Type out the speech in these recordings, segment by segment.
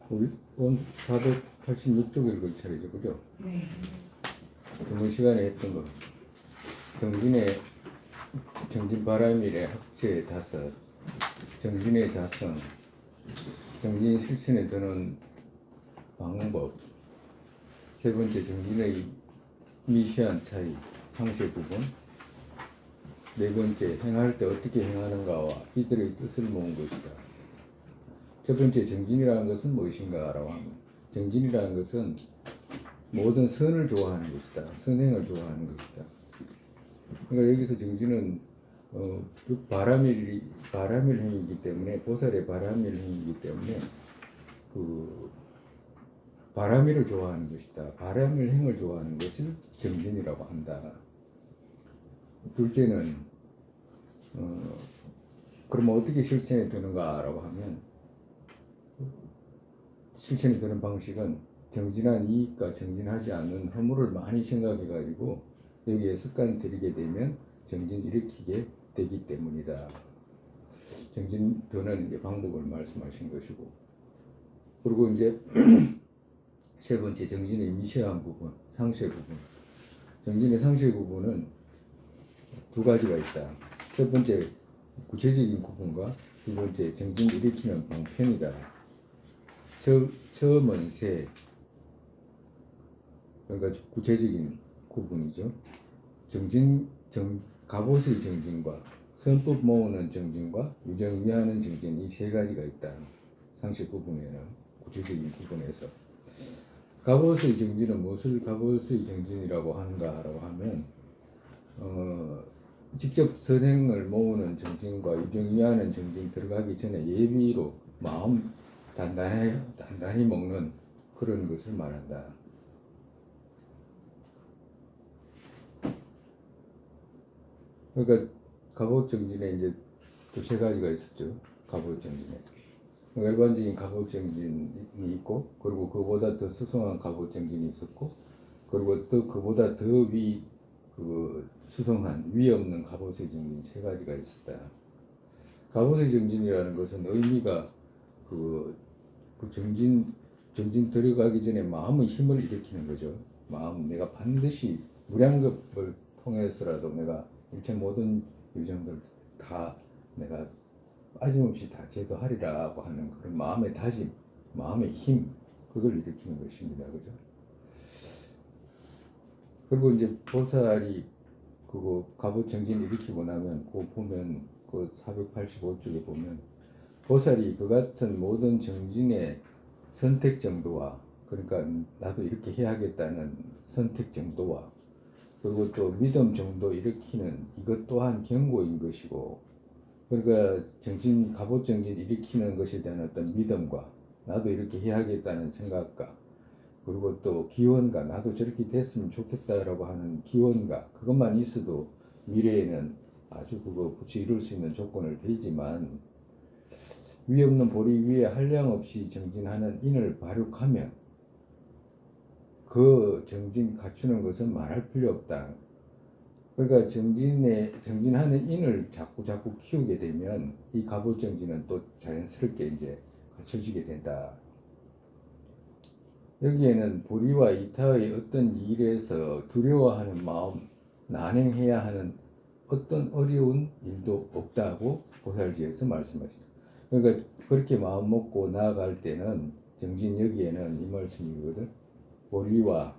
우리 온 486쪽을 그 차례죠, 그죠? 네. 저번 시간에 했던 거. 정진 바람일의 학제 다섯, 정진의 자성, 정진 실천에 드는 방법, 세 번째 정진의 미시한 차이, 상세 부분, 네 번째 행할 때 어떻게 행하는가와 이들의 뜻을 모은 것이다. 첫 번째 정진이라는 것은 무엇인가라고 합니다. 정진이라는 것은 모든 선을 좋아하는 것이다. 선행을 좋아하는 것이다. 그러니까 여기서 정진은 바람일행이기 때문에, 보살의 바람일행이기 때문에 그 바람일을 좋아하는 것이다. 바람일행을 좋아하는 것을 정진이라고 한다. 둘째는 그럼 어떻게 실천에 드는가라고 하면, 실천에 드는 방식은 정진한 이익과 정진하지 않는 허물을 많이 생각해가지고 여기에 습관 들이게 되면 정진 일으키게 되기 때문이다. 정진 드는 이제 방법을 말씀하신 것이고, 그리고 이제 세 번째 정진의 미세한 부분, 상세 부분. 정진의 상세 부분은 두 가지가 있다. 첫 번째 구체적인 구분과 두 번째 정진 일으키는 방편이다. 처음은 세, 그러니까 구체적인 구분이죠. 갑옷의 정진과 선법 모으는 정진과 유정위하는 정진, 이 세 가지가 있다. 상세 부분에는, 구체적인 부분에서. 갑옷의 정진은 무엇을 갑옷의 정진이라고 하는가라고 하면, 직접 선행을 모으는 정진과 유정위하는 정진 들어가기 전에 예비로 마음 단단히 먹는 그런 것을 말한다. 그러니까 갑옷 정진에 이제 또 세 가지가 있었죠. 갑옷 정진에 일반적인 갑옷 정진이 있고, 그리고 그보다 더 수성한 갑옷 정진이 있었고, 그리고 또 그보다 더 수성한 위 없는 갑옷의 정진, 세 가지가 있었다. 갑옷의 정진이라는 것은 의미가 정진 들어가기 전에 마음의 힘을 일으키는 거죠. 내가 반드시 무량겁을 통해서라도 내가 일체 모든 유정들 다 내가 빠짐없이 다 제도하리라고 하는 그런 마음의 다짐, 마음의 힘, 그걸 일으키는 것입니다. 그죠? 그리고 이제 보살이 갑옷 정진 일으키고 나면 보면 485쪽에 보면 보살이 그 같은 모든 정진의 선택 정도와, 그러니까 나도 이렇게 해야겠다는 선택 정도와, 그리고 또 믿음 정도 일으키는 이것 또한 경고인 것이고, 그러니까 갑옷 정진 일으키는 것에 대한 어떤 믿음과, 나도 이렇게 해야겠다는 생각과, 그리고 또 기원과, 나도 저렇게 됐으면 좋겠다라고 하는 기원과, 그것만 있어도 미래에는 아주 부치 이룰 수 있는 조건을 되지만, 위 없는 보리 위에 한량없이 정진하는 인을 발육하면 그 정진 갖추는 것은 말할 필요 없다. 그러니까 정진하는 인을 자꾸 키우게 되면 이 갑옷 정진은 또 자연스럽게 이제 갖춰지게 된다. 여기에는 보리와 이타의 어떤 일에서 두려워하는 마음, 난행해야 하는 어떤 어려운 일도 없다고 보살지에서 말씀하십니다. 그러니까 그렇게 마음 먹고 나아갈 때는 정진 여기에는 이 말씀이거든. 보리와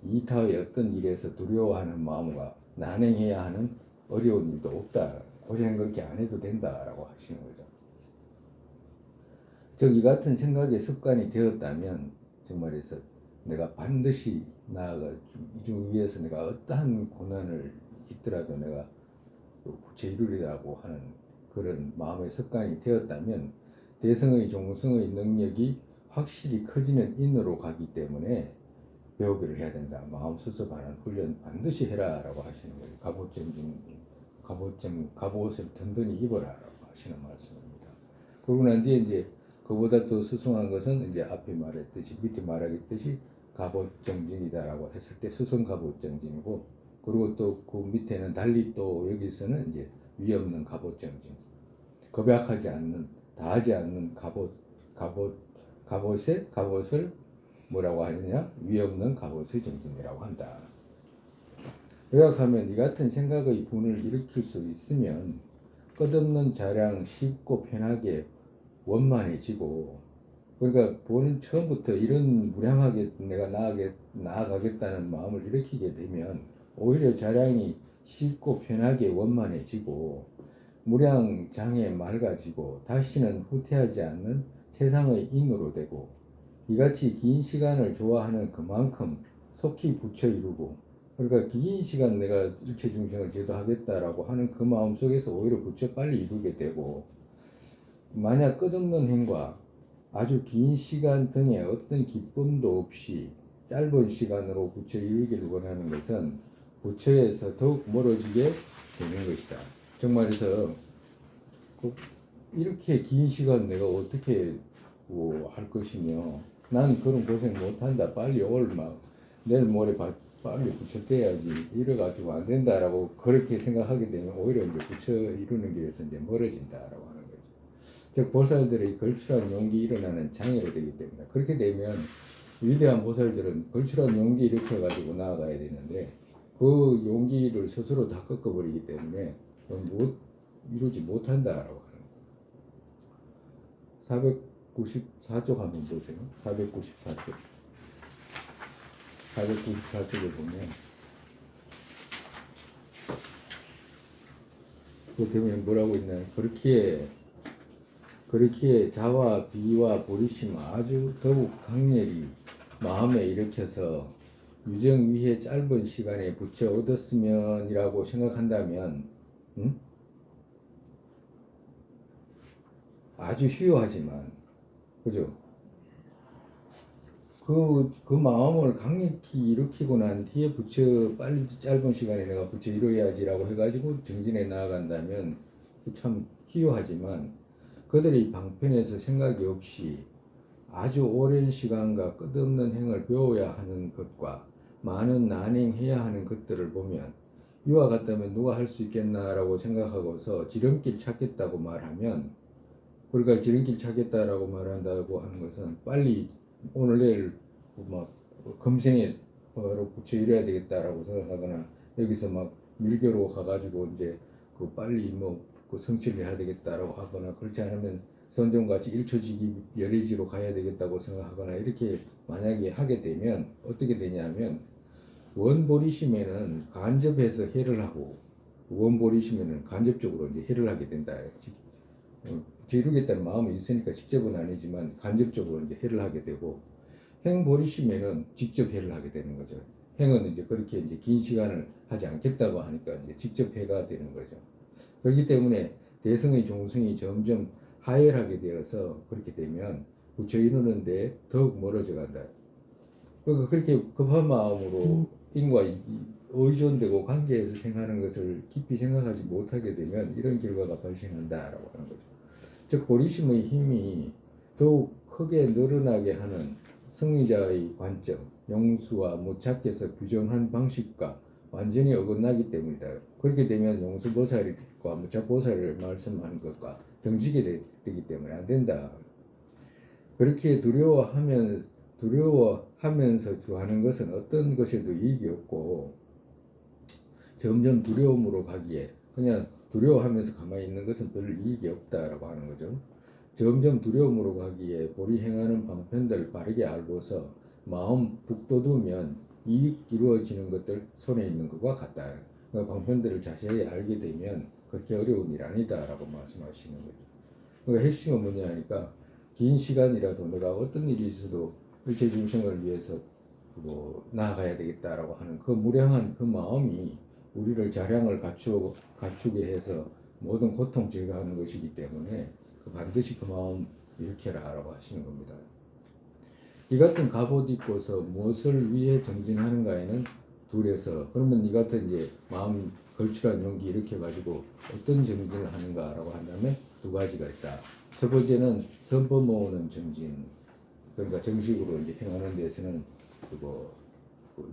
이타의 어떤 일에서 두려워하는 마음과 난행해야 하는 어려운 일도 없다. 고생 그렇게 안 해도 된다라고 하시는 거죠. 즉 이 같은 생각의 습관이 되었다면, 정말해서 내가 반드시 나아가 이중 위에서 내가 어떠한 고난을 있더라도 내가 부채 이루리라고 하는 그런 마음의 습관이 되었다면, 대성의 종성의 능력이 확실히 커지는 인으로 가기 때문에 배우기를 해야 된다. 마음 수습하는 훈련 반드시 해라라고 하시는 거예요. 갑옷을 든든히 입어라라고 하시는 말씀입니다. 그러고 난 뒤에 이제 그보다 또 수승한 것은 이제 앞에 말했듯이, 밑에 말하겠듯이 갑옷 정진이다라고 했을 때 수승 갑옷 정진이고, 그리고 또 그 밑에는 달리 또 여기서는 이제 위 없는 갑옷 정진, 겁약하지 않는, 다하지 않는 갑옷을 뭐라고 하느냐? 위 없는 갑옷의 정진이라고 한다. 요약하면 이 같은 생각의 분을 일으킬 수 있으면 끝없는 자랑 쉽고 편하게 원만해지고, 그러니까 본 처음부터 이런 무량하게 내가 나아가겠다는 마음을 일으키게 되면 오히려 자랑이 쉽고 편하게 원만해지고 무량장에 맑아지고 다시는 후퇴하지 않는 세상의 인으로 되고, 이같이 긴 시간을 좋아하는 그만큼 속히 부처 이루고, 그러니까 긴 시간 내가 일체중생을 제도하겠다라고 하는 그 마음 속에서 오히려 부처 빨리 이루게 되고, 만약 끝없는 행과 아주 긴 시간 등의 어떤 기쁨도 없이 짧은 시간으로 부처 이루기를 원하는 것은 부처에서 더욱 멀어지게 되는 것이다. 정말해서 이렇게 긴 시간 내가 어떻게 할 것이며, 난 그런 고생 못한다, 빨리 내일 모레 빨리 부처 돼야지, 이래가지고 안 된다라고 그렇게 생각하게 되면 오히려 이제 부처 이루는 길에서 이제 멀어진다라고 하는 거죠. 즉 보살들의 걸출한 용기 일어나는 장애로 되기 때문에, 그렇게 되면 위대한 보살들은 걸출한 용기 이렇게 가지고 나아가야 되는데 그 용기를 스스로 다 꺾어버리기 때문에 이루지 못한다라고 하는 거예요. 494쪽 한번 보세요. 494쪽. 494쪽에 보면 그 때문에 뭐라고 있나요? 그렇기에 자와 비와 보리심 아주 더욱 강렬히 마음에 일으켜서 유정 위에 짧은 시간에 부처 얻었으면이라고 생각한다면, 아주 휴요하지만, 그죠? 그 마음을 강력히 일으키고 난 뒤에 부처 빨리 짧은 시간에 내가 부처 이루어야지라고 해가지고 정진에 나아간다면 참 희요하지만, 그들의 방편에서 생각이 없이 아주 오랜 시간과 끝없는 행을 배워야 하는 것과 많은 난행해야 하는 것들을 보면 이와 같다면 누가 할 수 있겠나라고 생각하고서 지름길 찾겠다고 말하면, 그러니까 지름길 찾겠다라고 말한다고 하는 것은 빨리 오늘 내일 막 금생에 바로 부처 이뤄야 되겠다라고 생각하거나, 여기서 막 밀교로 가가지고 이제 그 빨리 그 성취를 해야 되겠다라고 하거나, 그렇지 않으면 선종같이 일초지기 열애지로 가야 되겠다고 생각하거나, 이렇게 만약에 하게 되면 어떻게 되냐면 원보리심에는 간접해서 해를 하고 원보리심에는 간접적으로 이제 해를 하게 된다. 이루겠다는 마음이 있으니까 직접은 아니지만 간접적으로 이제 해를 하게 되고, 행보리심에는 직접 해를 하게 되는 거죠. 행은 이제 그렇게 이제 긴 시간을 하지 않겠다고 하니까 이제 직접 해가 되는 거죠. 그렇기 때문에 대승의 종승이 점점 하열하게 되어서 그렇게 되면 부처 이루는데 더욱 멀어져 간다. 그러니까 그렇게 급한 마음으로 인과 의존되고 관계에서 생하는 것을 깊이 생각하지 못하게 되면 이런 결과가 발생한다라고 하는 거죠. 즉 보리심의 힘이 더욱 크게 늘어나게 하는 승리자의 관점, 용수와 무착께서 규정한 방식과 완전히 어긋나기 때문이다. 그렇게 되면 용수보살과 무착보살을 말씀하는 것과 등지게 되기 때문에 안 된다. 그렇게 두려워하면서 주하는 것은 어떤 것에도 이익이 없고, 점점 두려움으로 가기에 그냥 두려워하면서 가만히 있는 것은 별 이익이 없다라고 하는 거죠. 점점 두려움으로 가기에 보리 행하는 방편들을 바르게 알고서 마음 북돋우면 이익 이루어지는 것들 손에 있는 것과 같다. 그러니까 방편들을 자세히 알게 되면 그렇게 어려운 일 아니다라고 말씀하시는 거죠. 그러니까 핵심은 뭐냐 하니까 긴 시간이라도 내가 어떤 일이 있어도 일체중생을 위해서 나아가야 되겠다라고 하는 그 무량한 그 마음이 우리를 자량을 갖추게 해서 모든 고통 제거하는 것이기 때문에 반드시 그 마음 일으켜라라고 하시는 겁니다. 이 같은 갑옷 입고서 무엇을 위해 정진하는가에는 둘에서, 그러면 이 같은 이제 마음 걸출한 용기 일으켜 가지고 어떤 정진을 하는가라고 한다면 두 가지가 있다. 첫 번째는 선법 모으는 정진, 그러니까 정식으로 이제 행하는 데서는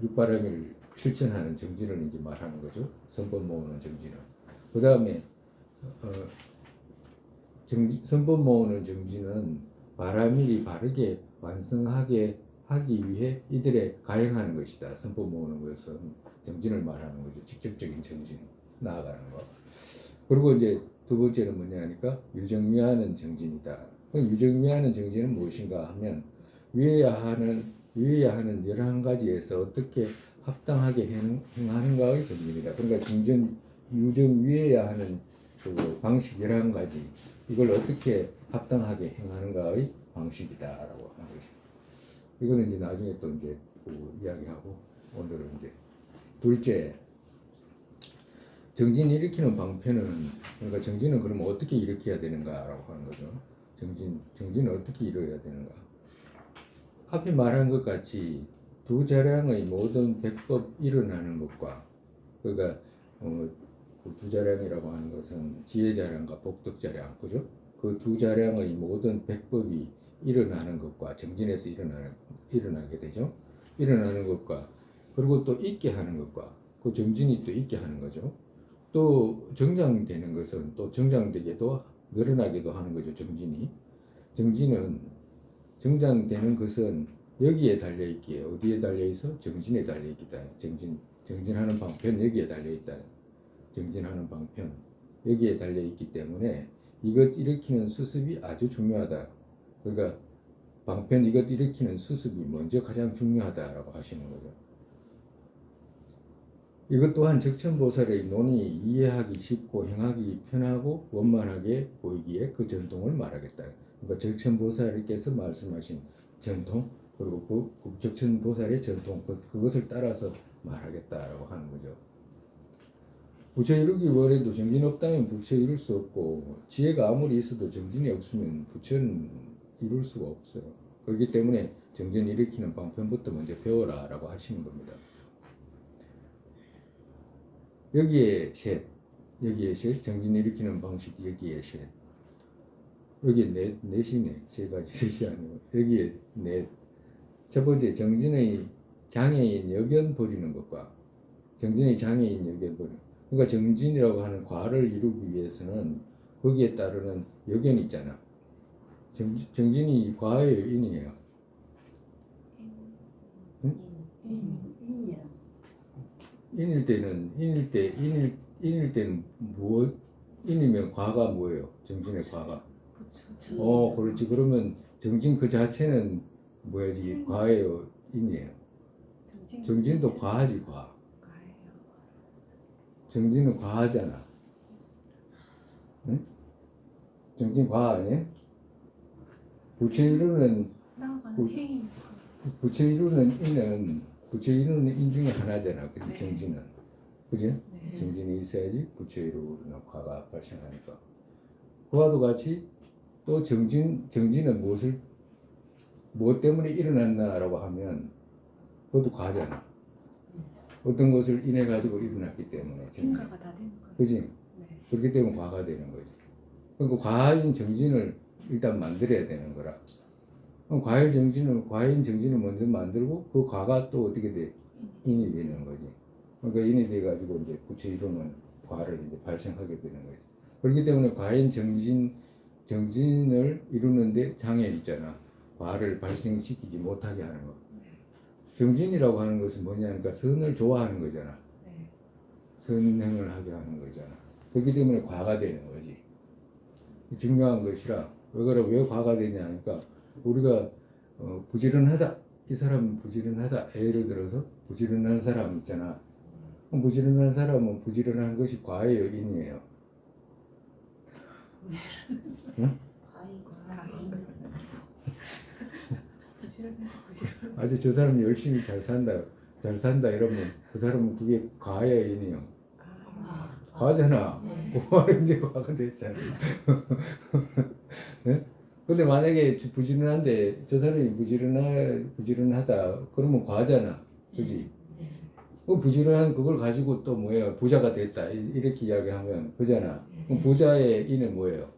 육바람일 실천하는 정진을 이제 말하는 거죠. 선법 모으는 정진은. 그 다음에 선법 모으는 정진은 바라밀이 바르게 완성하게 하기 위해 이들에 가행하는 것이다. 선법 모으는 것은 정진을 말하는 거죠. 직접적인 정진, 나아가는 거. 그리고 이제 두 번째는 뭐냐 하니까 유정위하는 정진이다. 그럼 유정위하는 정진은 무엇인가 하면 위해야 하는 11가지에서 어떻게 합당하게 행하는가의 정진이다. 그러니까 유정위해야 하는 그 방식 11가지 이걸 어떻게 합당하게 행하는가의 방식이다라고 하는 것입니다. 이거는 이제 나중에 또 이제 이야기하고 오늘은 이제 둘째 정진 일으키는 방편은 그러니까 정진은 그러면 어떻게 일으켜야 되는가라고 하는 거죠. 정진은 어떻게 이루어야 되는가. 앞에 말한 것 같이 두 자량의 모든 백법 일어나는 것과 그러니까 그두 자량이라고 하는 것은 지혜자량과 복덕자량 그죠? 그 두 자량의 모든 백법이 일어나는 것과 정진에서 일어나게 되죠. 일어나는 것과 그리고 또 있게 하는 것과 그 정진이 또 있게 하는 거죠. 또 정장되는 것은 또 정장되게도 늘어나기도 하는 거죠. 정진은 정장되는 것은 여기에 달려있기에 어디에 달려있어? 정진에 달려있다. 정진하는 방편 여기에 달려있다. 정진하는 방편 여기에 달려있기 때문에 이것 일으키는 수습이 아주 중요하다. 그러니까 방편 이것 일으키는 수습이 먼저 가장 중요하다라고 하시는 거죠. 이것 또한 적천보살의 논이 이해하기 쉽고 행하기 편하고 원만하게 보이기에 그 전통을 말하겠다. 그러니까 적천보살께서 말씀하신 전통 그리고 그 적천보살의 전통 그것을 따라서 말하겠다라고 하는 거죠. 부처 이루기 원해도 정진 없다면 부처 이룰 수 없고 지혜가 아무리 있어도 정진이 없으면 부처는 이룰 수가 없어요. 그렇기 때문에 정진 일으키는 방편부터 먼저 배워라 라고 하시는 겁니다. 여기에 셋 정진 일으키는 방식 여기에 셋 여기에 넷이네 세 가지 셋이 아니고 여기에 넷. 첫 번째 정진의 장애인 여견 버리는 것과 정진의 장애인 여견 버리는 그러니까 정진이라고 하는 과를 이루기 위해서는 거기에 따르는 여견이 있잖아. 정진이 과예요 인이에요? 응? 인일 때는 뭐 인이면 과가 뭐예요? 정진의 과가. 그렇지. 그러면 정진 그 자체는 뭐야지? 과예요, 인이에요? 정진도 과하지 과. 정진은 과하잖아. 응? 정진 과 아니에요? 부처 이루는 인 중에 하나잖아. 그치? 네. 정진은. 그지? 네. 정진이 있어야지 부처 이루는 과가 발생하니까. 그와도 같이 또 정진은 무엇 때문에 일어났나라고 하면 그것도 과잖아. 어떤 것을 인해 가지고 일어났기 때문에. 인가가 다 되는 거예요. 그지? 네. 그렇기 때문에 과가 되는 거지. 그러니까 과인 정진을 일단 만들어야 되는 거라. 그럼 과인 정진을 먼저 만들고 그 과가 또 어떻게 돼? 인이 되는 거지. 그러니까 인이 돼 가지고 이제 부처 이루는 과를 이제 발생하게 되는 거지. 그렇기 때문에 과인 정진을 이루는데 장애 있잖아. 과를 발생시키지 못하게 하는 거. 정진이라고 하는 것은 뭐냐니까 선을 좋아하는 거잖아. 선행을 하게 하는 거잖아. 그렇기 때문에 과가 되는 거지. 중요한 것이라 왜 과가 되냐 하니까 우리가 부지런하다. 이 사람은 부지런하다. 예를 들어서 부지런한 사람 있잖아. 부지런한 사람은 부지런한 것이 과예요, 인이에요? 응? 아주 저 사람이 열심히 잘 산다 이러면 그 사람은 그게 과예요, 인이에요? 과잖아. 그거는 이제 과가 됐잖아. 네? 근데 만약에 부지런한데 저 사람이 부지런하다 그러면 과잖아. 그지? 그 부지런한 그걸 가지고 또 뭐예요? 부자가 됐다. 이렇게 이야기하면 그잖아. 그럼 부자의 인은 뭐예요?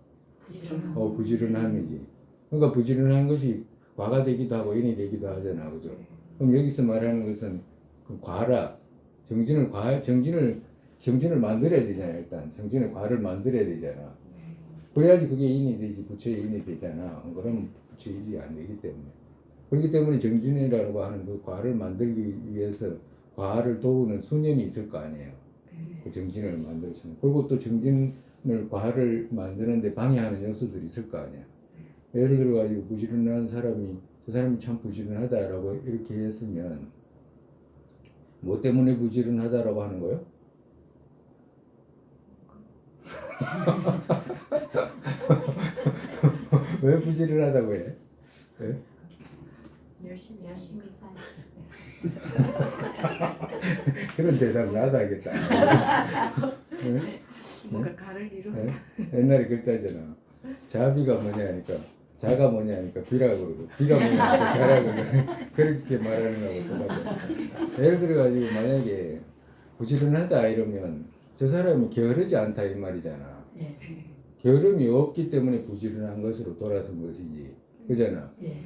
부지런함이지. 그러니까 부지런한 것이 과가 되기도 하고 인이 되기도 하잖아. 그죠? 그럼 여기서 말하는 것은 그 과라. 정진을 만들어야 되잖아. 일단 정진의 과를 만들어야 되잖아. 그래야지 그게 인이 되지. 부처의 인이 되잖아. 그럼 부처일이 안 되기 때문에. 그렇기 때문에 정진이라고 하는 그 과를 만들기 위해서 과를 도우는 수년이 있을 거 아니에요. 그 정진을 만들었으면. 그리고 또 정진을 과를 만드는데 방해하는 요소들이 있을 거 아니에요. 예를 들어가지고 부지런한 사람이 저 사람이 참 부지런하다라고 이렇게 했으면 뭐 때문에 부지런하다라고 하는 거예요? 왜 부지런하다고 해? 네? 열심히 살. 그런 대답 나도 하겠다. 네? 뭔가 가를 이루. 네? 옛날에 그랬다 하잖아. 자비가 뭐냐 하니까 자가 뭐냐 하니까 비라고 그러고 비가 뭐냐 하니까 자라고 그렇게 말하는 거하고 똑같아. 예를 들어가지고 만약에 부지런하다 이러면 저 사람이 게으르지 않다 이 말이잖아. 예. 게으름이 없기 때문에 부지런한 것으로 돌아선 것이지. 그잖아. 예.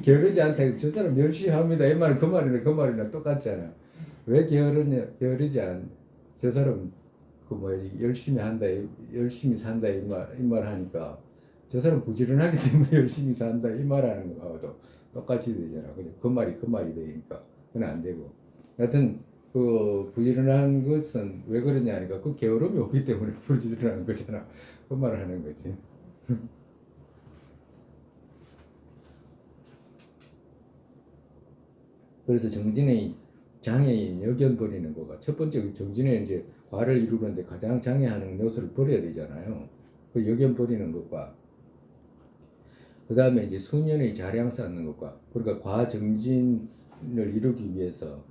게으르지 않다. 저 사람 열심히 합니다. 이 말은 그 말이나 똑같잖아. 왜 게으르지 않? 저 사람 그 뭐지 열심히 한다, 열심히 산다 이 말 하니까 저 사람 부지런하기 때문에 열심히 산다 이 말하는 거하고도 똑같이 되잖아. 그냥 그 말이 되니까 그건 안 되고. 하여튼 그 부지런한 것은 왜 그러냐 하니까 그 게으름이 없기 때문에 부지런한 거잖아. 그 말을 하는 거지. 그래서 정진의 장애인 여견 버리는 거가 첫 번째 정진의 이제 과를 이루는데 가장 장애하는 요소를 버려야 되잖아요. 그 여견 버리는 것과 그 다음에 이제 수년의 자량 쌓는 것과 그러니까 과 정진을 이루기 위해서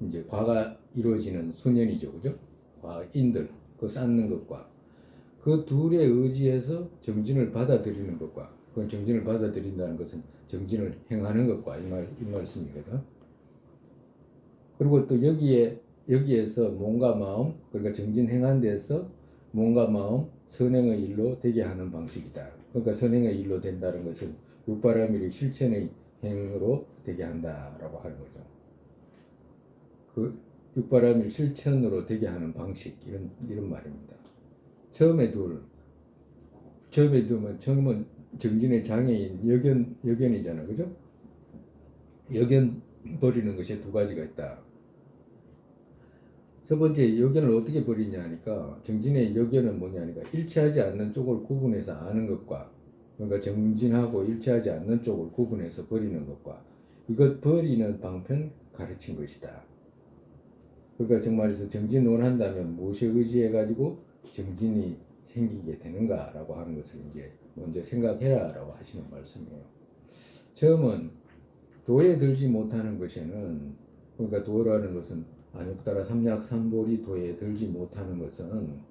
이제 과가 이루어지는 수년이죠, 그죠? 과인들 그 쌓는 것과 그 둘의 의지에서 정진을 받아들이는 것과 그 정진을 받아들인다는 것은 정진을 행하는 것과 이 말씀이거든. 그리고 또 여기에서 몸과 마음, 그러니까 정진 행한 데서 몸과 마음, 선행의 일로 되게 하는 방식이다. 그러니까 선행의 일로 된다는 것은 육바라밀의 실천의 행으로 되게 한다라고 하는 거죠. 그 육바라밀 실천으로 되게 하는 방식 이런 말입니다. 처음에 처음은 정진의 장애인 여견이잖아, 그죠? 여견 버리는 것이 두 가지가 있다. 첫 번째 여견을 어떻게 버리냐 하니까 정진의 여견은 뭐냐 하니까 일치하지 않는 쪽을 구분해서 아는 것과 그러니까 정진하고 일치하지 않는 쪽을 구분해서 버리는 것과 이것 버리는 방편 가르친 것이다. 그러니까 정말에서 정진 원한다면 무엇에 의지해 가지고 정진이 생기게 되는가라고 하는 것을 이제 먼저 생각해라라고 하시는 말씀이에요. 처음은 도에 들지 못하는 것에는 그러니까 도라는 것은 안욕따라 삼약삼보리 도에 들지 못하는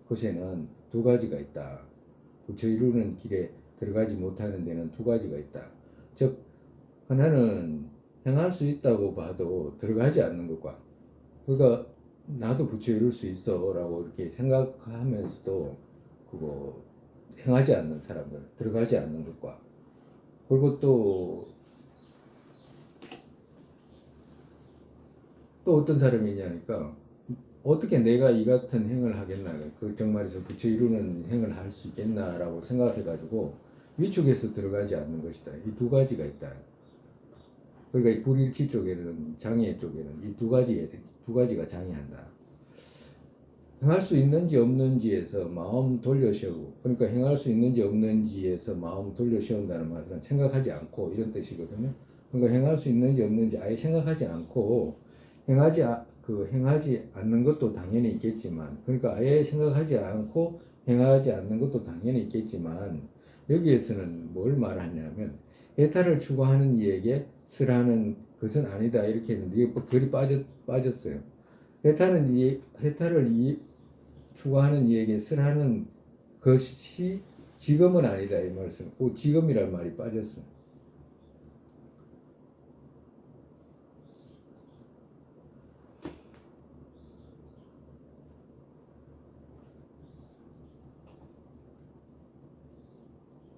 것에는 두 가지가 있다. 부처 이루는 길에 들어가지 못하는 데는 두 가지가 있다. 즉 하나는 행할 수 있다고 봐도 들어가지 않는 것과 그러니까 나도 부처 이룰 수 있어 라고 이렇게 생각하면서도 그거 행하지 않는 사람들 들어가지 않는 것과 그리고 또 어떤 사람이냐니까 어떻게 내가 이 같은 행을 하겠나 그 정말에서 부처 이루는 행을 할 수 있겠나라고 생각해 가지고 위축해서 들어가지 않는 것이다. 이 두 가지가 있다. 그러니까 이 불일치 쪽에는 장애 쪽에는 이 두 가지가 장애한다. 행할 수 있는지 없는지에서 마음 돌려 세우고 그러니까 행할 수 있는지 없는지에서 마음 돌려 세운다는 말은 생각하지 않고 이런 뜻이거든요. 그러니까 행할 수 있는지 없는지 아예 생각하지 않고 행하지 않는 것도 당연히 있겠지만, 그러니까 아예 생각하지 않고 행하지 않는 것도 당연히 있겠지만, 여기에서는 뭘 말하냐면, 해탈을 추구하는 이에게 설하는 것은 아니다. 이렇게 했는데, 이게 결이 빠졌어요. 해탈을 추구하는 이에게 설하는 것이 지금은 아니다. 이 말씀. 그 지금이란 말이 빠졌어요.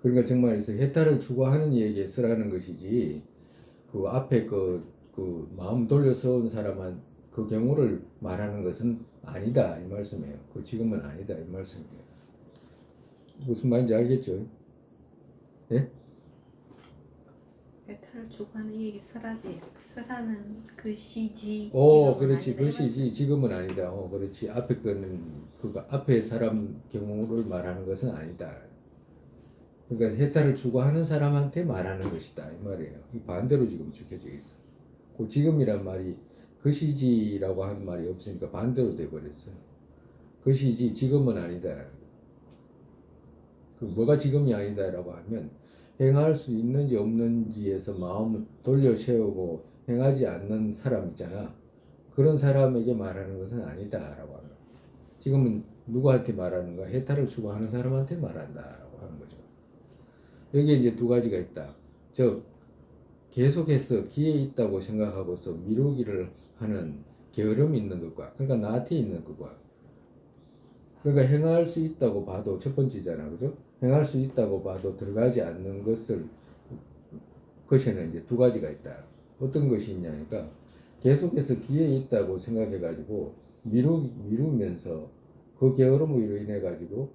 그러니까 정말에서 해탈을 추구하는 이에게 쓰라는 것이지 그 앞에 그 마음 돌려서 온 사람한 그 경우를 말하는 것은 아니다 이 말씀이에요. 그 지금은 아니다 이 말씀이에요. 무슨 말인지 알겠죠? 예? 해탈을 추구하는 이에게 설하는 그 시지. 그렇지. 그 시지 지금은 아니다. 그렇지. 앞에 거는 그거 앞에 사람 경우를 말하는 것은 아니다. 그러니까 해탈을 추구하는 사람한테 말하는 것이다 이 말이에요. 이 반대로 지금 적혀져 있어. 그 지금이란 말이 그 시지라고 하는 말이 없으니까 반대로 돼 버렸어요. 그 시지 지금은 아니다. 그 뭐가 지금이 아니다라고 하면 행할 수 있는지 없는지에서 마음을 돌려 세우고 행하지 않는 사람 있잖아. 그런 사람에게 말하는 것은 아니다라고 하는 거야. 지금은 누구한테 말하는가? 해탈을 추구하는 사람한테 말한다라고 하는 거죠. 여기에 이제 두 가지가 있다. 즉 계속해서 기에 있다고 생각하고서 미루기를 하는 게으름이 있는 것과, 그러니까 나한테 있는 것과, 그러니까 행할 수 있다고 봐도 첫 번째잖아, 그죠? 행할 수 있다고 봐도 들어가지 않는 것에는 이제 두 가지가 있다. 어떤 것이 있냐니까 계속해서 기에 있다고 생각해가지고 미루면서 그 게으름으로 인해 가지고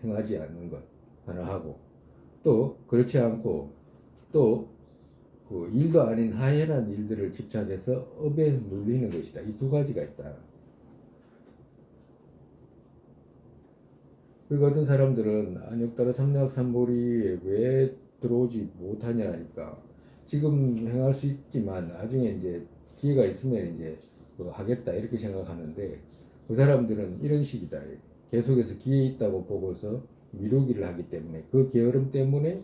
행하지 않는 것 하나 하고, 또 그렇지 않고 또 그 일도 아닌 하연한 일들을 집착해서 업에 눌리는 것이다. 이 두 가지가 있다. 그리고 어떤 사람들은 안욕따라 삼락삼보리에 왜 들어오지 못하냐 하니까 지금 행할 수 있지만 나중에 이제 기회가 있으면 이제 하겠다 이렇게 생각하는데, 그 사람들은 이런 식이다. 계속해서 기회 있다고 보고서 미루기를 하기 때문에 그 게으름 때문에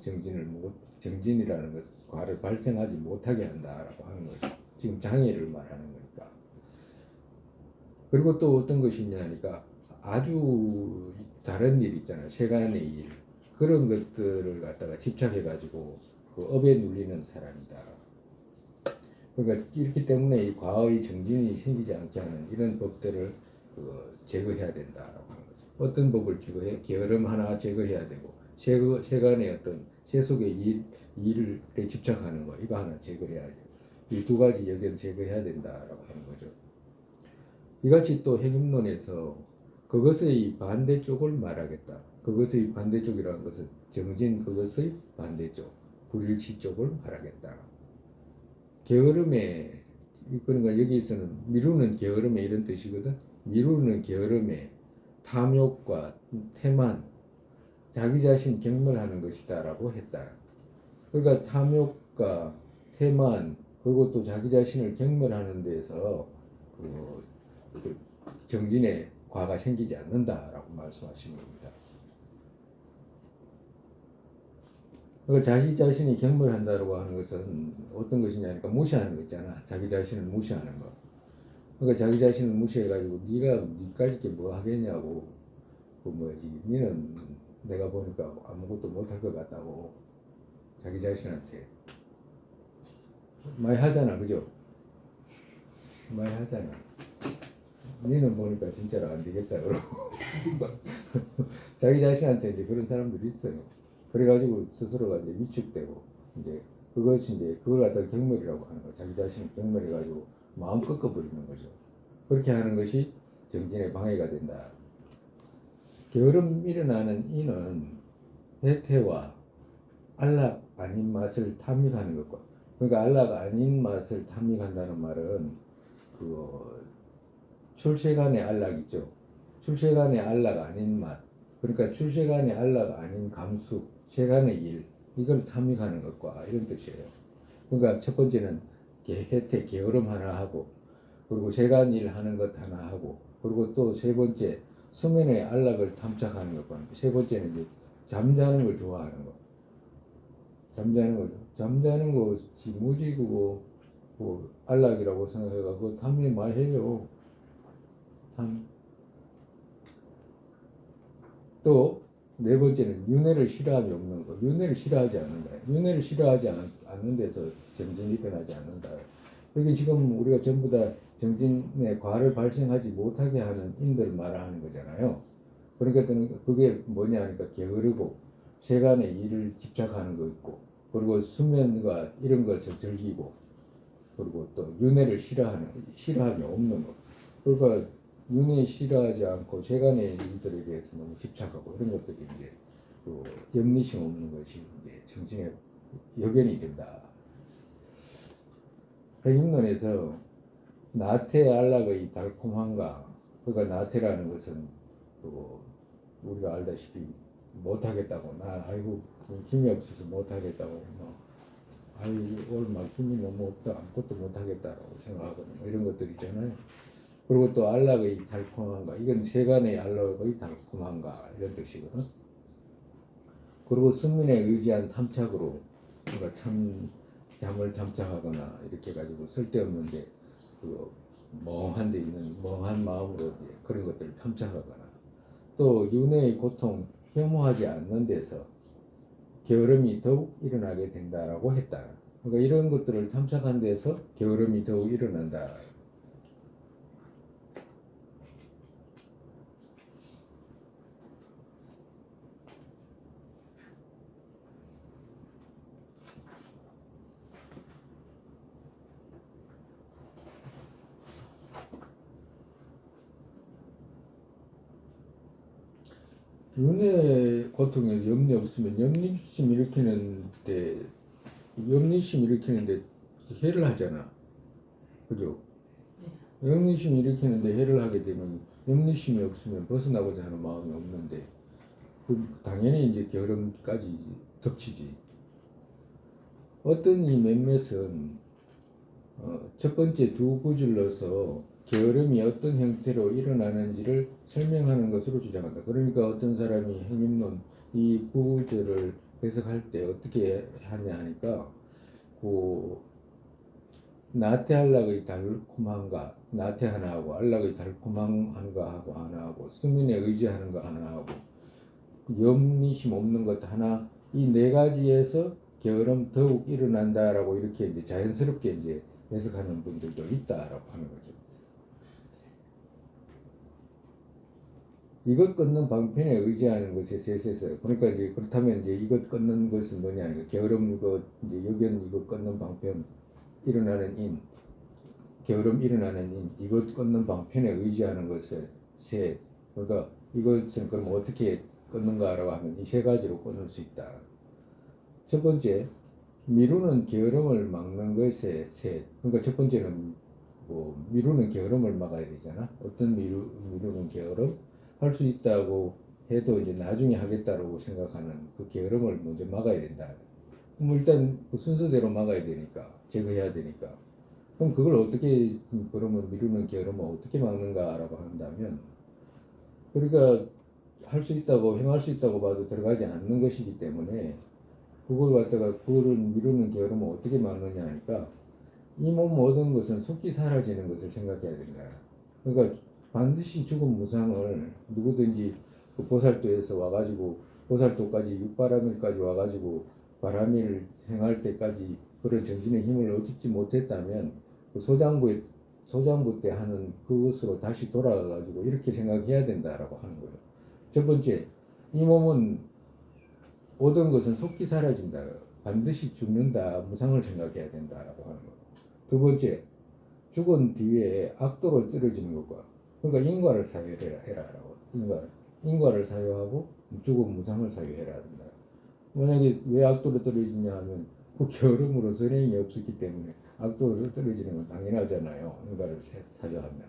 정진이라는 것, 과를 발생하지 못하게 한다라고 하는 거죠. 지금 장애를 말하는 거니까. 그리고 또 어떤 것이 있냐니까 아주 다른 일 있잖아요. 세간의 일. 그런 것들을 갖다가 집착해가지고 그 업에 눌리는 사람이다. 그러니까 이렇기 때문에 이 과의 정진이 생기지 않게 하는 이런 법들을 제거해야 된다라고 하는 거죠. 어떤 법을 제거해? 게으름 하나 제거해야 되고, 세간의 어떤 세속의 일에 집착하는 거 이거 하나 제거해야죠. 이 두 가지 여기는 제거해야 된다라고 하는 거죠. 이같이 또 핵심론에서 그것의 반대쪽을 말하겠다. 그것의 반대쪽이라는 것은 정진 그것의 반대쪽, 불일치 쪽을 말하겠다. 게으름에, 그러니까 여기서는 미루는 게으름에 이런 뜻이거든. 미루는 게으름에 탐욕과 태만, 자기 자신 경멸하는 것이다 라고 했다. 그러니까 탐욕과 태만, 그리고 또 자기 자신을 경멸하는 데에서 그 정진의 과가 생기지 않는다라고 말씀하시는 겁니다. 그러니까 자기 자신이 경멸한다고 하는 것은 어떤 것이냐니까 무시하는 거 있잖아. 자기 자신을 무시하는 거. 그러니까 자기 자신을 무시해가지고 네가 니까지 게 뭐 하겠냐고. 그 뭐지? 니는 내가 보니까 아무것도 못할 것 같다고 자기 자신한테 많이 하잖아, 그죠? 많이 하잖아. 니는 보니까 진짜로 안 되겠다 그러고 자기 자신한테 이제 그런 사람들이 있어요. 그래가지고 스스로가 이제 위축되고 이제 그것이 이제 그걸 갖다가 경멸이라고 하는 거예요. 자기 자신을 경멸해가지고 마음 꺾어버리는 거죠. 그렇게 하는 것이 정진에 방해가 된다. 게으름 일어나는 이는 해태와 안락 아닌 맛을 탐닉하는 것과, 그러니까 안락 아닌 맛을 탐닉한다는 말은 출세간의 안락 있죠. 출세간의 안락 아닌 맛, 그러니까 출세간의 안락 아닌 감수, 세간의 일, 이걸 탐닉하는 것과 이런 뜻이에요. 그러니까 첫 번째는 혜택, 게으름 하나 하고, 그리고 세간 일 하는 것 하나 하고, 그리고 또 세 번째 수면의 안락을 탐착하는 것과, 세 번째는 이제 잠자는 걸 좋아하는 것. 잠자는 것이 무지 뭐 안락이라고 생각해가지고 탐이 많이 해요. 또 네 번째는 윤회를 싫어함이 없는 거. 윤회를 싫어하지 않는다. 윤회를 싫어하지 않는 데서 정진이 일어나지 않는다. 여기 지금 우리가 전부 다 정진의 과를 발생하지 못하게 하는 인들 말하는 거잖아요. 그러니까 그게 뭐냐 하니까 게으르고 세간의 일을 집착하는 거 있고, 그리고 수면과 이런 것을 즐기고, 그리고 또 윤회를 싫어함이 없는 거. 그러니까 윤회 싫어하지 않고 세간의 일들에 대해서 너무 집착하고 이런 것들이 이제 염리심 없는 것이 이제 정진의 여견이 된다. 핵입론에서 나태 안락의 달콤함과, 그러니까 나태라는 것은 그 우리가 알다시피 못하겠다고, 나 아이고 힘이 없어서 못하겠다고, 뭐 아이 오늘 막 힘이 너무 없다, 아무것도 못하겠다라고 생각하거나 뭐 이런 것들 있잖아요. 그리고 또 안락의 달콤함과, 이건 세간의 안락의 달콤함과 이런 뜻이거든. 그리고 숙민에 의지한 탐착으로, 그러니까 참 잠을 탐착하거나 이렇게 가지고 쓸데없는데 그 멍한 데 있는 멍한 마음으로 이제 그런 것들을 탐착하거나, 또 윤회의 고통 혐오하지 않는 데서 게으름이 더욱 일어나게 된다라고 했다. 그러니까 이런 것들을 탐착한 데서 게으름이 더욱 일어난다. 윤회 고통에 염려 없으면 염립심 일으키는데, 염립심 일으키는데 해를 하잖아. 그죠? 염립심 일으키는데 해를 하게 되면, 염립심이 없으면 벗어나고자 하는 마음이 없는데 그 당연히 이제 게으름까지 덮치지. 어떤 이 몇몇은 첫 번째 두 구절로서 게으름이 어떤 형태로 일어나는지를 설명하는 것으로 주장한다. 그러니까 어떤 사람이 행임론 이 구절을 해석할 때 어떻게 하냐 하니까, 그 나태안락의 달콤함과, 나태 하나하고 안락의 달콤함한가 하고 하나하고, 수민에 의지하는 거 하나하고, 염리심 없는 것 하나, 이 네 가지에서 게으름 더욱 일어난다라고 이렇게 이제 자연스럽게 이제 해석하는 분들도 있다라고 하는 거죠. 이것 끊는 방편에 의지하는 것이 셋에서, 그러니까 이제 그렇다면 이제 이것 끊는 것은 뭐냐, 게으름 이거 이제 여견 이것 끊는 방편, 일어나는 인, 게으름 일어나는 인, 이것 끊는 방편에 의지하는 것을 셋. 그러니까 이것은 그럼 어떻게 끊는가라고 하면 이 세 가지로 끊을 수 있다. 첫 번째, 미루는 게으름을 막는 것에 셋. 그러니까 첫 번째는 뭐 미루는 게으름을 막아야 되잖아. 어떤 미루는 게으름? 할 수 있다고 해도 이제 나중에 하겠다라고 생각하는 그 게으름을 먼저 막아야 된다. 그럼 일단 그 순서대로 막아야 되니까, 제거해야 되니까. 그럼 그걸 어떻게, 그러면 미루는 게으름을 어떻게 막는가라고 한다면, 그러니까 할 수 있다고, 행할 수 있다고 봐도 들어가지 않는 것이기 때문에, 그걸 갖다가 그거를 미루는 게으름을 어떻게 막느냐 하니까, 이 몸 모든 것은 속히 사라지는 것을 생각해야 된다. 그러니까 반드시 죽은 무상을 누구든지 그 보살도에서 와가지고, 보살도까지 육바라밀까지 와가지고 바라밀 행할 때까지 그런 정신의 힘을 얻지 못했다면, 그 소장부 때 하는 그것으로 다시 돌아가가지고 이렇게 생각해야 된다라고 하는 거예요. 첫 번째, 이 몸은 모든 것은 속히 사라진다. 반드시 죽는다. 무상을 생각해야 된다라고 하는 거예요. 두 번째, 죽은 뒤에 악도로 떨어지는 것과, 그러니까 인과를 사유해라라고. 인과를 사유하고 죽은 무상을 사유해라 된다. 만약에 왜 악도로 떨어지냐 하면 그 게으름으로 선행이 없었기 때문에 악도로 떨어지는 건 당연하잖아요. 인과를 사유하면.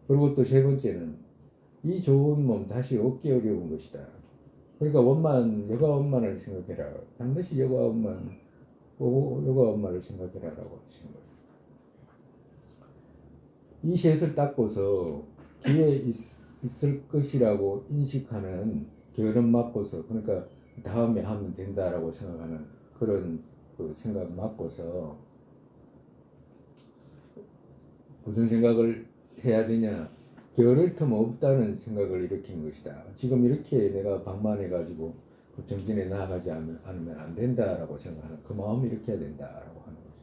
그리고 또 세 번째는 이 좋은 몸 다시 얻기 어려운 것이다. 그러니까 여가 원만을 생각해라. 반드시 여가 원만을 생각해라라고 하시는 거예요. 이 셋을 닦고서 뒤에 있을 것이라고 인식하는 게으름 맞고서, 그러니까 다음에 하면 된다라고 생각하는 그런 그 생각 맞고서 무슨 생각을 해야 되냐, 게으를 틈 없다는 생각을 일으키는 것이다. 지금 이렇게 내가 방만해가지고 그 정진에 나아가지 않으면 안 된다라고 생각하는 그 마음을 일으켜야 된다라고 하는 거죠.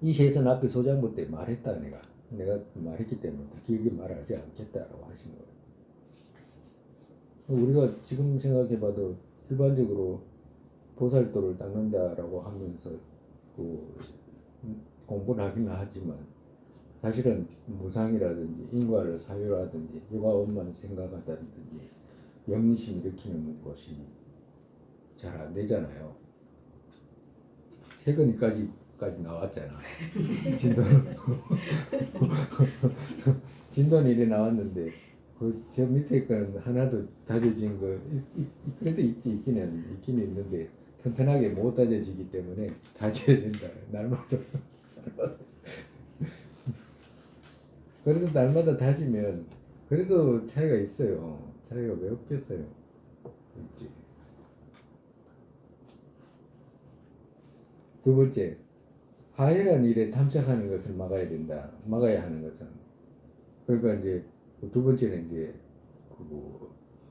이 셋은 앞에 소장부 때 말했다. 내가 말했기 때문에 길게 말하지 않겠다라고 하신 거예요. 우리가 지금 생각해봐도 일반적으로 보살도를 닦는다라고 하면서 그 공부를 하기는 하지만, 사실은 무상이라든지 인과를 사유라든지 요가원만 생각하다든지 영리심 일으키는 것이 잘 안 되잖아요. 최근까지 나왔잖아. 진도 진도는 이래 나왔는데 그 저 밑에 거는 하나도 다져진 거 그래도 있기는 있는데 튼튼하게 못 다져지기 때문에 다져야 된다. 날마다 그래도 날마다 다지면 그래도 차이가 있어요. 차이가 왜 없겠어요? 있지. 두 번째, 하이란 일에 탐색하는 것을 막아야 된다. 막아야 하는 것은 그러니까 이제 두 번째는 이제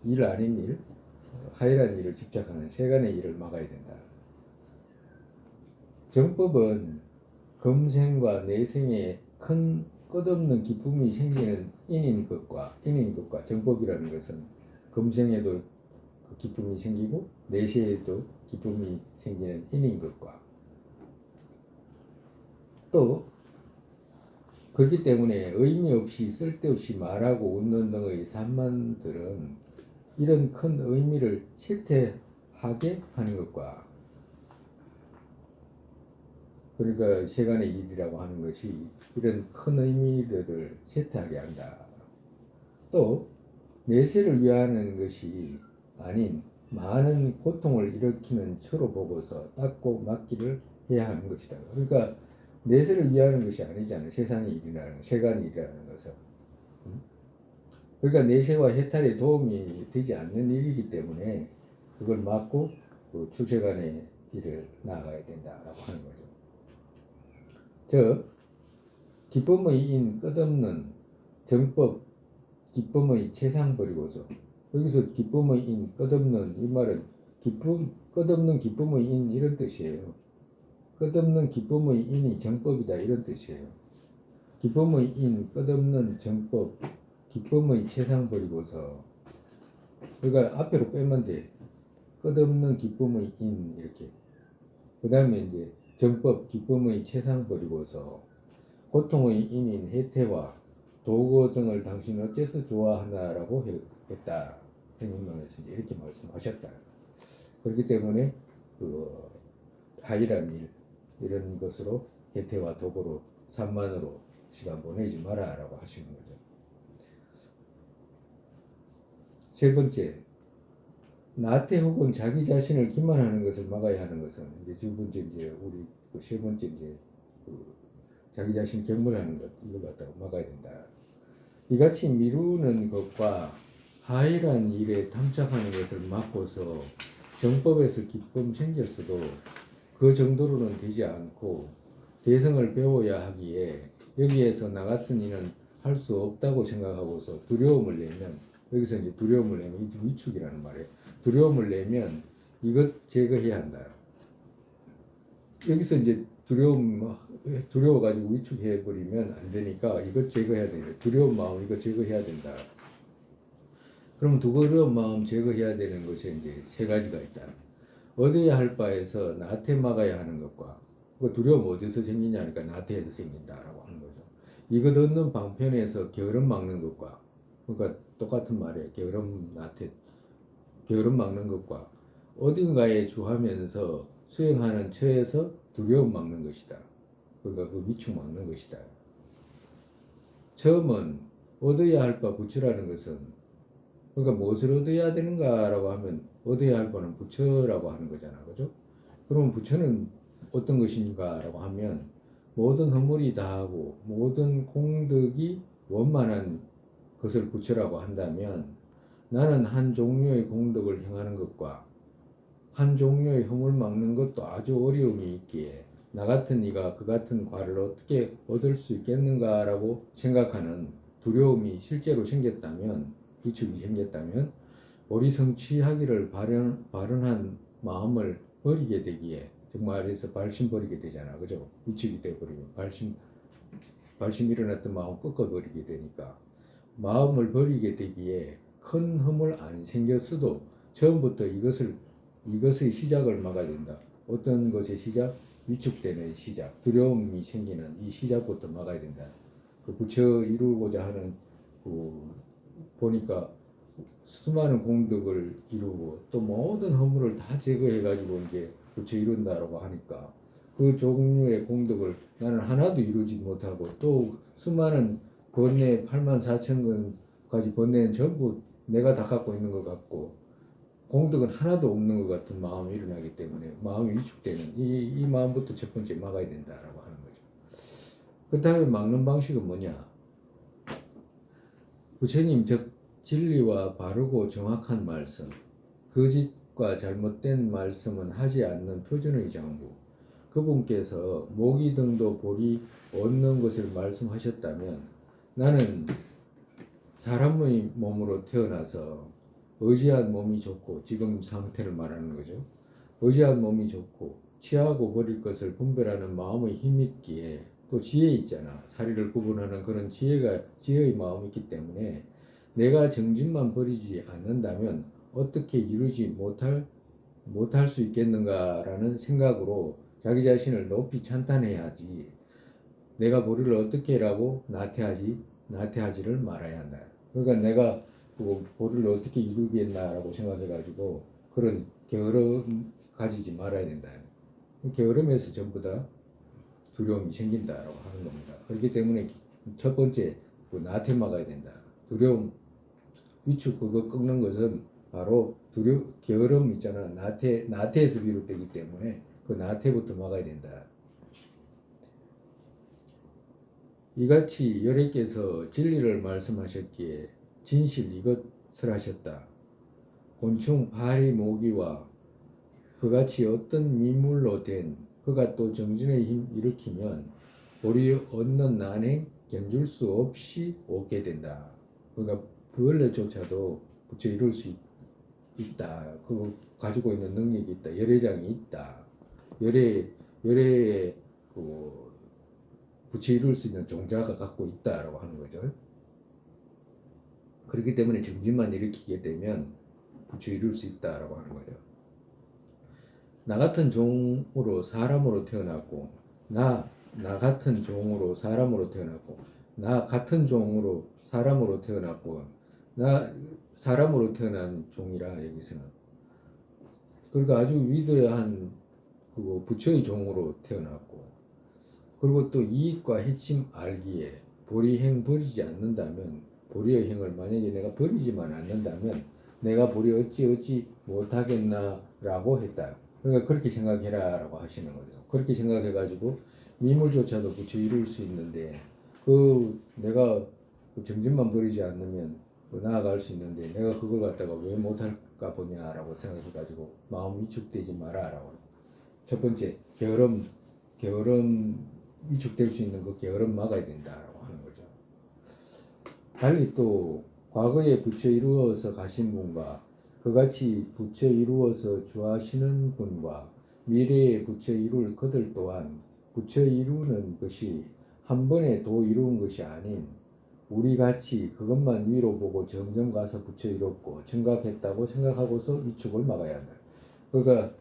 그일 아닌 일, 하이란 일을 집착하는 세간의 일을 막아야 된다. 정법은 금생과 내생에 큰 끝없는 기쁨이 생기는 인인 것과 정법이라는 것은 금생에도 그 기쁨이 생기고 내세에도 기쁨이 생기는 인인 것과 또 그렇기 때문에 의미 없이 쓸데없이 말하고 웃는 등의 산만들은 이런 큰 의미를 쇠퇴하게 하는 것과 그러니까 세간의 일이라고 하는 것이 이런 큰 의미들을 쇠퇴하게 한다. 또 내세를 위하는 것이 아닌 많은 고통을 일으키는 처로 보고서 닦고 막기를 해야 하는 것이다. 그러니까 내세를 위하는 것이 아니잖아요. 세상의 일이라는 세간의 일이라는 것은. 그러니까 내세와 해탈에 도움이 되지 않는 일이기 때문에 그걸 막고 그 출세간의 일을 나아가야 된다라고 하는 거죠. 즉 기쁨의 인 끝없는 정법 기쁨의 최상 버리고서 여기서 기쁨의 인 끝없는 이 말은 기쁨 끝없는 기쁨의 인 이런 뜻이에요. 끝없는 기쁨의 인이 정법이다 이런 뜻이에요. 기쁨의 인 끝없는 정법 기쁨의 최상 버리고서 그러니까 앞으로 빼면 돼. 끝없는 기쁨의 인 이렇게 그 다음에 이제 정법 기쁨의 최상 버리고서 고통의 인인 해태와 도구 등을 당신 어째서 좋아하나라고 했다. 행님론에서 이렇게 말씀하셨다. 그렇기 때문에 그 하이란 일 이런 것으로 해태와 도구로 산만으로 시간 보내지 마라라고 하시는 거죠. 세 번째, 나태 혹은 자기 자신을 기만하는 것을 막아야 하는 것은 이제 두 번째 이제 우리 그 세 번째 이제 그 자기 자신 경멸하는 것 이걸 갖다가 막아야 된다. 이같이 미루는 것과 하이란 일에 탐착하는 것을 막고서 정법에서 기쁨 생겼어도 그 정도로는 되지 않고 대성을 배워야 하기에 여기에서 나 같은 이는 할 수 없다고 생각하고서 두려움을 내면 여기서 이제 두려움을 내면 위축이라는 말이에요. 두려움을 내면 이것 제거해야 한다. 여기서 이제 두려워가지고 위축해버리면 안 되니까 이것 제거해야 된다. 두려운 마음 이거 제거해야 된다. 그럼 두려운 마음 제거해야 되는 것이 이제 세 가지가 있다. 얻어야 할 바에서 나태 막아야 하는 것과 그 두려움 어디서 생기냐니까 나태에서 생긴다라고 하는 거죠. 이것 얻는 방편에서 게으름 막는 것과 그러니까 똑같은 말이에요. 게으름 막는 것과 어딘가에 주하면서 수행하는 처에서 두려움 막는 것이다. 그러니까 그 위축 막는 것이다. 처음은 얻어야 할 바 부처라는 것은 그러니까 무엇을 얻어야 되는가라고 하면 얻어야 할 바는 부처라고 하는 거잖아. 그죠? 그러면 부처는 어떤 것인가라고 하면 모든 허물이 다하고 모든 공덕이 원만한 것을 부처라고 한다면 나는 한 종류의 공덕을 행하는 것과 한 종류의 허물 막는 것도 아주 어려움이 있기에 나 같은 이가 그 같은 과를 어떻게 얻을 수 있겠는가라고 생각하는 두려움이 실제로 생겼다면 위축이 생겼다면 오리성취하기를 발언한 마음을 버리게 되기에 정말에서 발심 버리게 되잖아. 그죠? 위축이 돼버리면 발심 일어났던 마음 꺾어버리게 되니까 마음을 버리게 되기에 큰 허물 안 생겼어도 처음부터 이것의 시작을 막아야 된다. 어떤 것의 시작? 위축되는 시작, 두려움이 생기는 이 시작부터 막아야 된다. 그 부처 이루고자 하는 보니까 수많은 공덕을 이루고 또 모든 허물을 다 제거해가지고 이제 부처 이룬다라고 하니까 그 종류의 공덕을 나는 하나도 이루지 못하고 또 수많은 번뇌 8만 4천 건까지 번뇌는 전부 내가 다 갖고 있는 것 같고 공덕은 하나도 없는 것 같은 마음이 일어나기 때문에 마음이 위축되는 이 마음부터 첫 번째 막아야 된다라고 하는 거죠. 그 다음에 막는 방식은 뭐냐? 부처님 즉 진리와 바르고 정확한 말씀, 거짓과 잘못된 말씀은 하지 않는 표준의 장부. 그분께서 모기 등도 볼이 얻는 것을 말씀하셨다면 나는 사람의 몸으로 태어나서 의지한 몸이 좋고 지금 상태를 말하는 거죠. 의지한 몸이 좋고 취하고 버릴 것을 분별하는 마음의 힘이 있기에 또 지혜 있잖아. 사리를 구분하는 그런 지혜의 마음이 있기 때문에 내가 정진만 버리지 않는다면 어떻게 이루지 못할 수 있겠는가라는 생각으로 자기 자신을 높이 찬탄해야지. 내가 보리를 어떻게 하라고 나태하지를 말아야 한다. 그러니까 내가 그 보리를 어떻게 이루겠나라고 생각해가지고 그런 게으름 가지지 말아야 된다. 게으름에서 전부 다 두려움이 생긴다라고 하는 겁니다. 그렇기 때문에 첫 번째 그 나태 막아야 된다. 두려움, 위축 그거 끊는 것은 바로 게으름 있잖아. 나태에서 비롯되기 때문에 그 나태부터 막아야 된다. 이같이 열애께서 진리를 말씀하셨기에 진실 이것을 하셨다. 곤충 파리 모기와 그같이 어떤 미물로 된 그가 또 정진의 힘 일으키면 우리 얻는 난행 견줄 수 없이 오게 된다. 그러니까 벌레조차도 부처 이룰 수 있다. 그 가지고 있는 능력이 있다. 열애장이 있다. 열애의 그 부처 이룰 수 있는 종자가 갖고 있다라고 하는 거죠. 그렇기 때문에 정진만 일으키게 되면 부처 이룰 수 있다라고 하는 거죠. 나 같은 종으로 사람으로 태어났고 나 같은 종으로 사람으로 태어났고 나 같은 종으로 사람으로 태어났고 나 사람으로 태어난 종이라 여기서는 그러니까 아주 위대한 그 부처의 종으로 태어났고 그리고 또 이익과 해침 알기에 보리행 버리지 않는다면 보리의 행을 만약에 내가 버리지만 않는다면 내가 보리 어찌 못하겠나라고 했다. 그러니까 그렇게 생각해라라고 하시는 거죠. 그렇게 생각해가지고 미물조차도 부처 이룰 수 있는데 그 내가 그 정진만 버리지 않으면 나아갈 수 있는데 내가 그걸 갖다가 왜 못할까 보냐라고 생각해가지고 마음 위축되지 마라라고. 첫 번째 게으름 위축될 수 있는 그 게으름 막아야 된다라고 하는 거죠. 달리 또 과거에 부처 이루어서 가신 분과 그같이 부처 이루어서 주하시는 분과 미래에 부처 이룰 그들 또한 부처 이루는 것이 한 번에 도 이루은 것이 아닌 우리 같이 그것만 위로 보고 점점 가서 부처 이뤘고 청각했다고 생각하고서 위축을 막아야 한다. 그러니까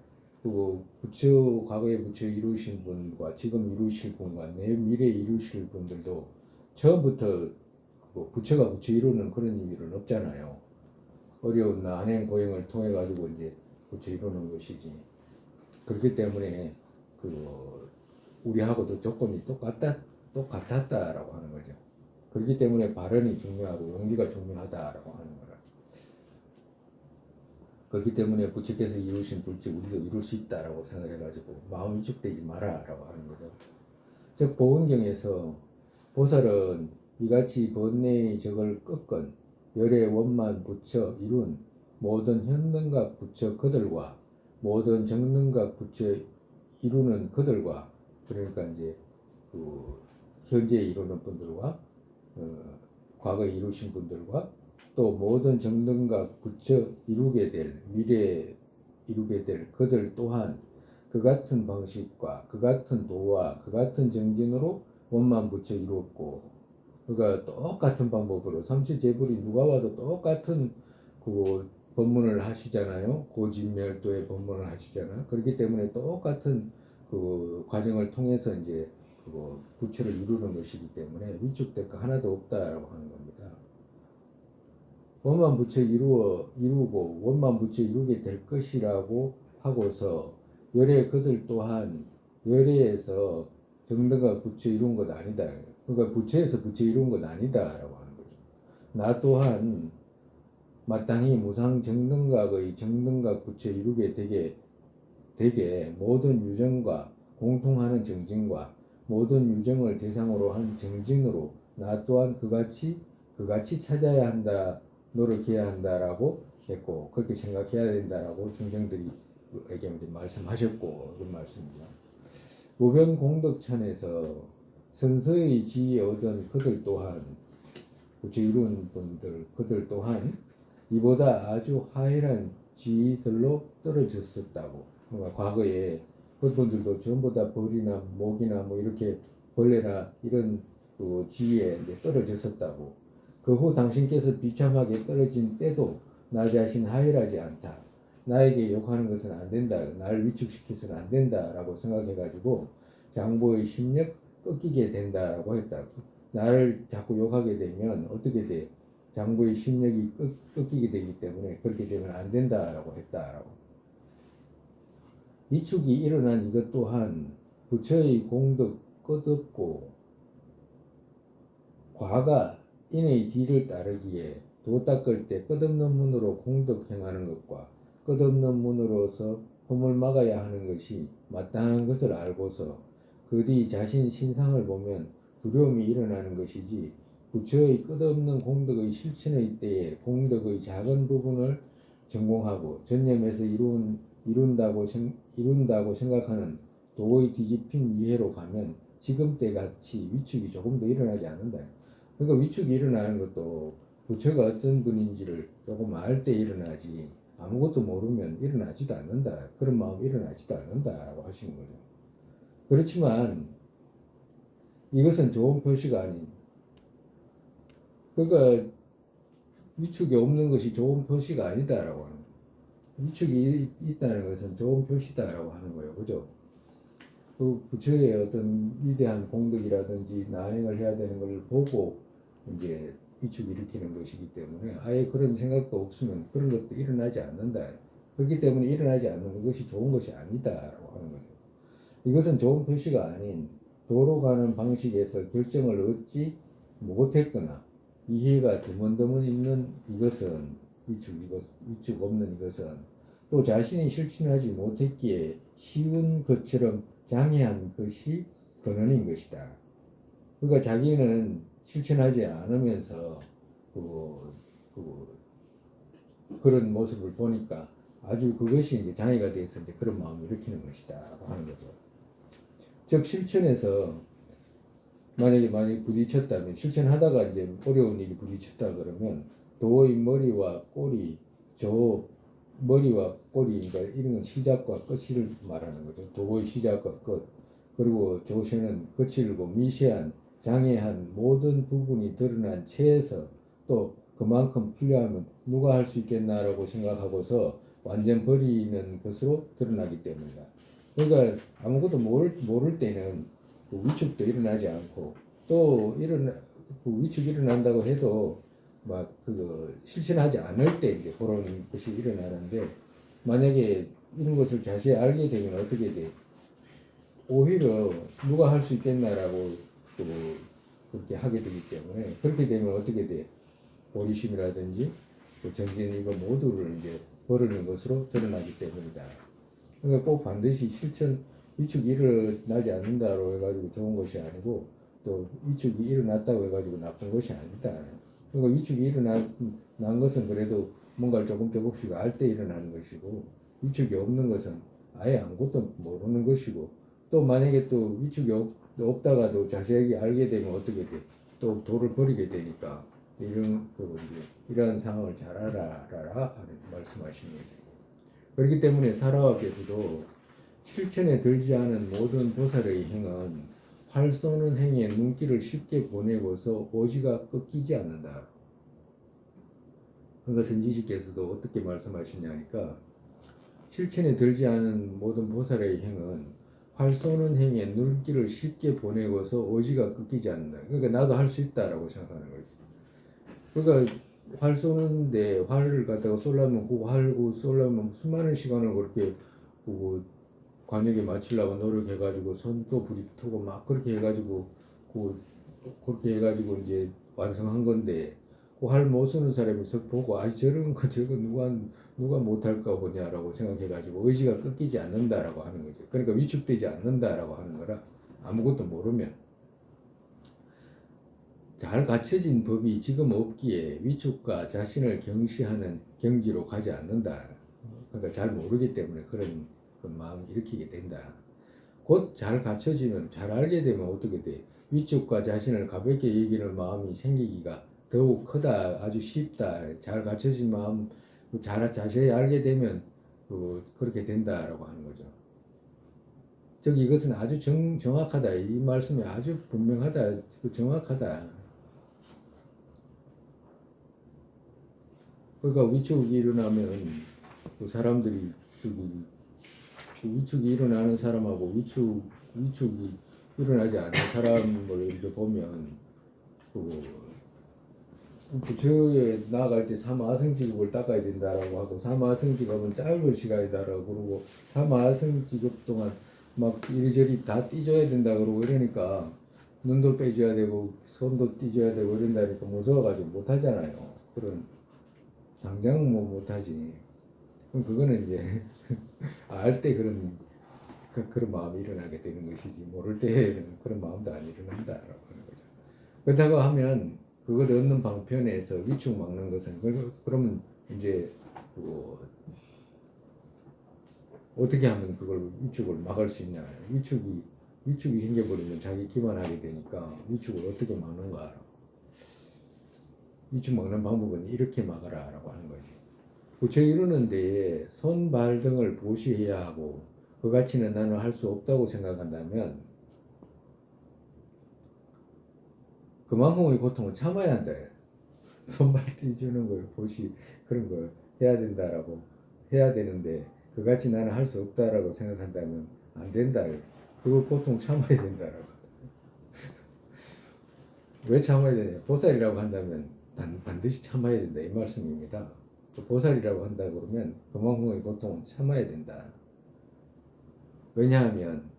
그 부처 과거에 부처 이루신 분과 지금 이루실 분과 내 미래에 이루실 분들도 처음부터 부처가 부처 이루는 그런 의미는 없잖아요. 어려운 난행 고행을 통해 가지고 이제 부처 이루는 것이지. 그렇기 때문에 그 우리하고도 조건이 똑같았다라고 하는 거죠. 그렇기 때문에 발언이 중요하고 용기가 중요하다라고 하는 거라. 그렇기 때문에 부처께서 이루신 불지 우리도 이룰 수 있다라고 생각해가지고 마음 위축되지 마라라고 하는 거죠. 즉 보은경에서 보살은 이같이 번뇌의 적을 꺾은 열의 원만 부처 이룬 모든 현능각 부처 그들과 모든 정능각 부처 이루는 그들과 그러니까 이제 그 현재 이루는 분들과 과거에 이루신 분들과 또 모든 정등각 부처 이루게 될 미래에 이루게 될 그들 또한 그 같은 방식과 그 같은 도와 그 같은 정진으로 원만 부처 이루었고 그가 똑같은 방법으로 삼시제불이 누가 와도 똑같은 그 법문을 하시잖아요. 고진멸도의 법문을 하시잖아요. 그렇기 때문에 똑같은 그 과정을 통해서 이제 그 부처를 이루는 것이기 때문에 위축될 거 하나도 없다라고 하는 겁니다. 원만 부처 이루고 원만 부처 이루게 될 것이라고 하고서 열애 그들 또한 열애에서 정등각 부처 이룬 것 아니다. 그러니까 부처에서 부처 이룬 것 아니다라고 하는 거죠. 나 또한 마땅히 무상 정등각의 정등각 부처 이루게 되게 모든 유정과 공통하는 정진과 모든 유정을 대상으로 한 정진으로 나 또한 그같이 찾아야 한다, 노력해야 한다라고 했고 그렇게 생각해야 된다라고 중생들이 에게 말씀하셨고 이런 말씀입니다. 무변 공덕천에서 선서의 지혜 얻은 그들 또한 부처 이룬 분들 그들 또한 이보다 아주 하이란 지위들로 떨어졌었다고. 그러니까 과거에 그분들도 전부 다 벌이나 목이나 뭐 이렇게 벌레나 이런 그 지위에 이제 떨어졌었다고. 그 후 당신께서 비참하게 떨어진 때도 나 자신 하이라지 않다. 나에게 욕하는 것은 안 된다. 나를 위축시켜서는 안 된다라고 생각해가지고 장보의 심력 꺾이게 된다라고 했다. 나를 자꾸 욕하게 되면 어떻게 돼? 장부의 심력이 꺾이게 되기 때문에 그렇게 되면 안 된다라고 했다라고. 위축이 일어난 이것 또한 부처의 공덕 끝없고 과가 인의 뒤를 따르기에 도 닦을 때 끝없는 문으로 공덕 행하는 것과 끝없는 문으로서 험을 막아야 하는 것이 마땅한 것을 알고서 그 뒤 자신 신상을 보면 두려움이 일어나는 것이지 부처의 끝없는 공덕의 실천의 때에 공덕의 작은 부분을 전공하고 전념해서 이룬다고 생각하는 도의 뒤집힌 이해로 가면 지금 때같이 위축이 조금 더 일어나지 않는다. 그러니까 위축이 일어나는 것도 부처가 어떤 분인지를 조금 알 때 일어나지 아무것도 모르면 일어나지도 않는다. 그런 마음이 일어나지도 않는다라고 하시는 거죠. 그렇지만 이것은 좋은 표시가 아닌 그러니까 위축이 없는 것이 좋은 표시가 아니다라고 하는 거예요. 위축이 있다는 것은 좋은 표시다라고 하는 거예요. 그죠? 그 부처의 어떤 위대한 공덕이라든지 나행을 해야 되는 걸 보고 이제 위축을 일으키는 것이기 때문에 아예 그런 생각도 없으면 그런 것도 일어나지 않는다. 그렇기 때문에 일어나지 않는 것이 좋은 것이 아니다라고 하는 거죠. 이것은 좋은 표시가 아닌 도로 가는 방식에서 결정을 얻지 못했거나 이해가 드문드문 있는 이것은 위축 없는 이것은 또 자신이 실천하지 못했기에 쉬운 것처럼 장애한 것이 근원인 것이다. 그러니까 자기는 실천하지 않으면서 그런 모습을 보니까 아주 그것이 이제 장애가 돼서 이제 그런 마음을 일으키는 것이다 하는 거죠. 즉 실천에서 만약에 부딪혔다면 실천하다가 이제 어려운 일이 부딪혔다 그러면 도의 머리와 꼬리 머리와 꼬리 그러니까 이런 건 시작과 끝을 말하는 거죠. 도의 시작과 끝 그리고 조세는 거칠고 미세한 장애한 모든 부분이 드러난 채에서 또 그만큼 필요하면 누가 할 수 있겠나라고 생각하고서 완전 버리는 것으로 드러나기 때문이다. 그러니까 아무것도 모를 때는 그 위축도 일어나지 않고 또 그 위축이 일어난다고 해도 막 실천하지 않을 때 이제 그런 것이 일어나는데 만약에 이런 것을 자세히 알게 되면 어떻게 돼? 오히려 누가 할 수 있겠나라고 또 그렇게 하게 되기 때문에 그렇게 되면 어떻게 돼? 보리심이라든지 또 정진 이거 모두를 이제 버리는 것으로 드러나기 때문이다. 그러니까 꼭 반드시 위축이 일어나지 않는다고 해가지고 좋은 것이 아니고 또 위축이 일어났다고 해가지고 나쁜 것이 아니다. 그러니까 위축이 일어난 것은 그래도 뭔가를 조금씩 알 때 일어나는 것이고 위축이 없는 것은 아예 아무것도 모르는 것이고 또 만약에 또 위축이 없다가도 자세하게 알게 되면 어떻게 돼? 또 도를 버리게 되니까 이런 상황을 잘 알아라 말씀하시는 거죠. 그렇기 때문에 사라와께서도 실천에 들지 않은 모든 보살의 행은 활 쏘는 행에 눈길을 쉽게 보내고서 오지가 꺾이지 않는다. 그러니까 선지식께서도 어떻게 말씀하시냐니까 실천에 들지 않은 모든 보살의 행은 활 쏘는 행에 눈길을 쉽게 보내고서 오지가 꺾이지 않는다. 그러니까 나도 할 수 있다라고 생각하는 거지. 그러니까 활 쏘는데 활을 갖다가 쏠려면 그 활고 쏠려면 수많은 시간을 그렇게 그 관역에 맞추려고 노력해가지고 손도 불이 붙고 막 그렇게 해가지고 그 그렇게 해가지고 이제 완성한 건데 그 활 못 쏘는 사람이 석 보고 아 저런 거 저거 누가 못할까 보냐라고 생각해가지고 의지가 꺾이지 않는다라고 하는 거죠. 그러니까 위축되지 않는다라고 하는 거라 아무것도 모르면 잘 갖춰진 법이 지금 없기에 위축과 자신을 경시하는 경지로 가지 않는다. 그러니까 잘 모르기 때문에 그런 그 마음을 일으키게 된다. 곧 잘 갖춰지면 잘 알게 되면 어떻게 돼? 위축과 자신을 가볍게 여기는 마음이 생기기가 더욱 크다. 아주 쉽다. 잘 갖춰진 마음 잘 자세히 알게 되면 그렇게 된다라고 하는 거죠. 즉 이것은 아주 정확하다. 이 말씀이 아주 분명하다. 정확하다. 그러니까 위축이 일어나면 그 사람들이 저기 그 위축이 일어나는 사람하고 위축이 일어나지 않는 사람을 이렇게 보면 그 저에 나아갈 때 사마성직업을 닦아야 된다라고 하고 사마성직업은 짧은 시간이다라고 그러고 사마성직업 동안 막 이리저리 다 띠줘야 된다 그러고 이러니까 눈도 빼줘야 되고 손도 띠줘야 되고 이런다니까 무서워가지고 못하잖아요. 그런 당장 뭐 못하지. 그럼 그거는 이제 알 때 그런 마음이 일어나게 되는 것이지 모를 때는 그런 마음도 안 일어난다라고 하는 거죠. 그렇다고 하면 그걸 얻는 방편에서 위축 막는 것은 그러면 이제 그 어떻게 하면 그걸 위축을 막을 수 있냐? 위축이 생겨버리면 자기 기만하게 되니까 위축을 어떻게 막는가? 위축 막는 방법은 이렇게 막아라라고 하는 거지. 부처 이루는 데에 손, 발 등을 보시해야 하고 그같이는 나는 할 수 없다고 생각한다면 그만큼의 고통을 참아야 한다. 손발 떼주는 걸 보시 그런 걸 해야 된다라고 해야 되는데 그같이 나는 할 수 없다라고 생각한다면 안 된다. 그거 고통 참아야 된다라고. 왜 참아야 되냐? 보살이라고 한다면 반드시 참아야 된다 이 말씀입니다. 보살이라고 한다 그러면 그만큼의 고통은 참아야 된다. 왜냐하면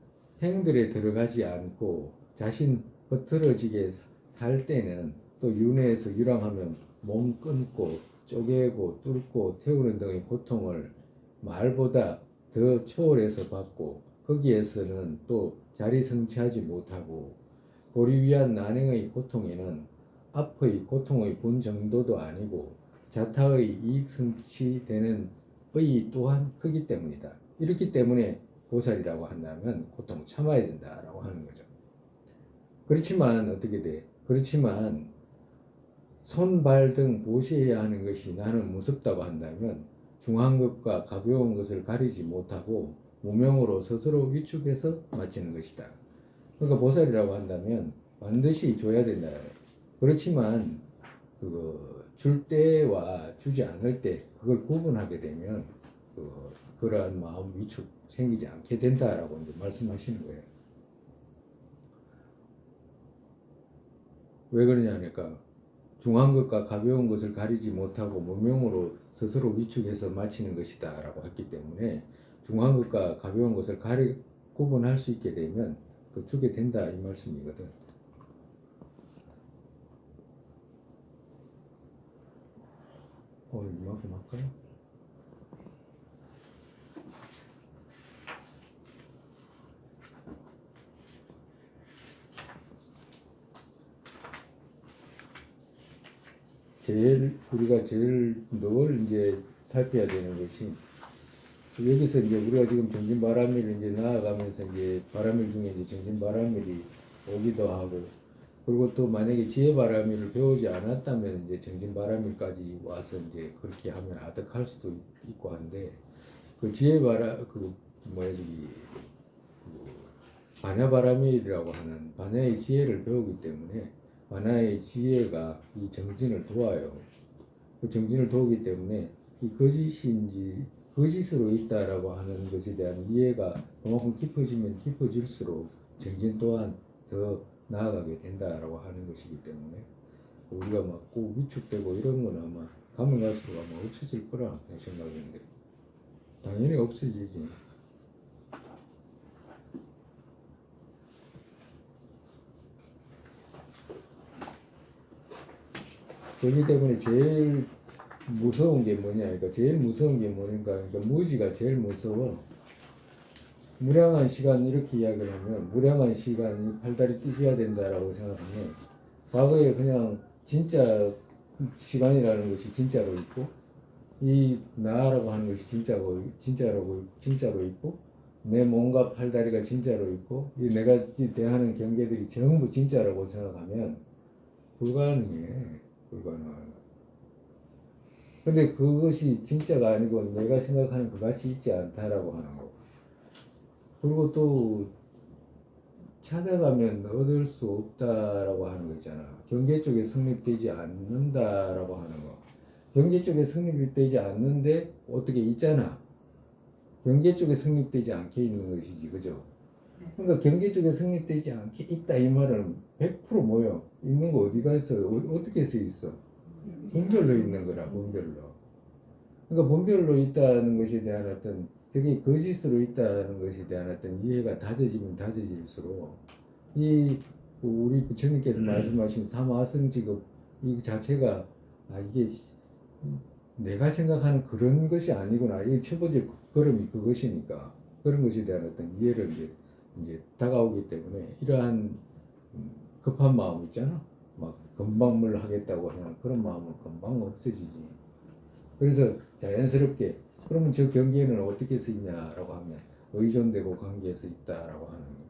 행들에 들어가지 않고 자신 흐트러지게 살 때는 또 윤회에서 유랑하면 몸 끊고 쪼개고 뚫고 태우는 등의 고통을 말보다 더 초월해서 받고 거기에서는 또 자리 성취하지 못하고 보리 위한 난행의 고통에는 앞의 고통의 본 정도도 아니고 자타의 이익 성취되는 의 또한 크기 때문이다. 이렇기 때문에 보살이라고 한다면 고통을 참아야 된다라고 하는 거죠. 그렇지만 어떻게 돼? 그렇지만 손, 발 등 보시해야 하는 것이 나는 무섭다고 한다면 중한 것과 가벼운 것을 가리지 못하고 무명으로 스스로 위축해서 마치는 것이다. 그러니까 보살이라고 한다면 반드시 줘야 된다. 그렇지만 줄 때와 주지 않을 때 그걸 구분하게 되면 그러한 마음 위축 생기지 않게 된다라고 이제 말씀하시는 거예요. 왜 그러냐니까 중한 것과 가벼운 것을 가리지 못하고 무명으로 스스로 위축해서 마치는 것이다 라고 했기 때문에 중한 것과 가벼운 것을 구분할 수 있게 되면 주게 된다 이 말씀이거든. 오늘 이만큼 할까요? 우리가 제일 늘 이제 살펴야 되는 것이 여기서 이제 우리가 지금 정진바람일을 이제 나아가면서 이제 바람일 중에 이제 정진바람일이 오기도 하고 그리고 또 만약에 지혜바람일을 배우지 않았다면 이제 정진바람일까지 와서 이제 그렇게 하면 아득할 수도 있고 한데 그 지혜바람 그 뭐야 저기 반야바람일이라고 하는 반야의 지혜를 배우기 때문에 반야의 지혜가 이 정진을 도와요. 그 정진을 도우기 때문에 이 거짓인지 거짓으로 있다라고 하는 것에 대한 이해가 그만큼 깊어지면 깊어질수록 정진 또한 더 나아가게 된다라고 하는 것이기 때문에 우리가 막 꼭 위축되고 이런 건 아마 가면 갈수록 아마 없어질 거라 내 생각인데 당연히 없어지지. 그렇기 때문에 제일 무서운 게 뭐냐, 그러니까 제일 무서운 게 뭐니까, 그러니까 무지가 제일 무서워. 무량한 시간 이렇게 이야기를 하면 무량한 시간이 팔다리 뛰어야 된다라고 생각하면 과거에 그냥 진짜 시간이라는 것이 진짜로 있고 이 나라고 하는 것이 진짜로 있고 내 몸과 팔다리가 진짜로 있고 이 내가 대하는 경계들이 전부 진짜라고 생각하면 불가능하다. 근데 그것이 진짜가 아니고 내가 생각하는 그 같이 있지 않다라고 하는 거고. 그리고 또 찾아가면 얻을 수 없다라고 하는 거 있잖아. 경계 쪽에 성립되지 않는다라고 하는 거. 경계 쪽에 성립되지 않는데 어떻게 있잖아. 경계 쪽에 성립되지 않게 있는 것이지, 그죠? 그러니까 경계 쪽에 성립되지 않게 있다 이 말은 100% 뭐요? 있는 거 어디가 있어? 어떻게 써 있어? 분별로 있는 거라, 분별로. 그러니까 분별로 있다는 것에 대한 어떤 되게 거짓으로 있다는 것에 대한 어떤 이해가 다져지면 다져질수록 이 우리 부처님께서 말씀하신 삼화성직업 이 자체가 이게 내가 생각하는 그런 것이 아니구나. 이 첫 번째 걸음이 그것이니까 그런 것에 대한 어떤 이해를 이제 다가오기 때문에 이러한 급한 마음 있잖아. 막 금방 뭘 하겠다고 하는 그런 마음은 금방 없어지지. 그래서 자연스럽게 그러면 저 경계는 어떻게 쓰이냐라고 하면 의존되고 관계에서 있다라고 하는 거예요.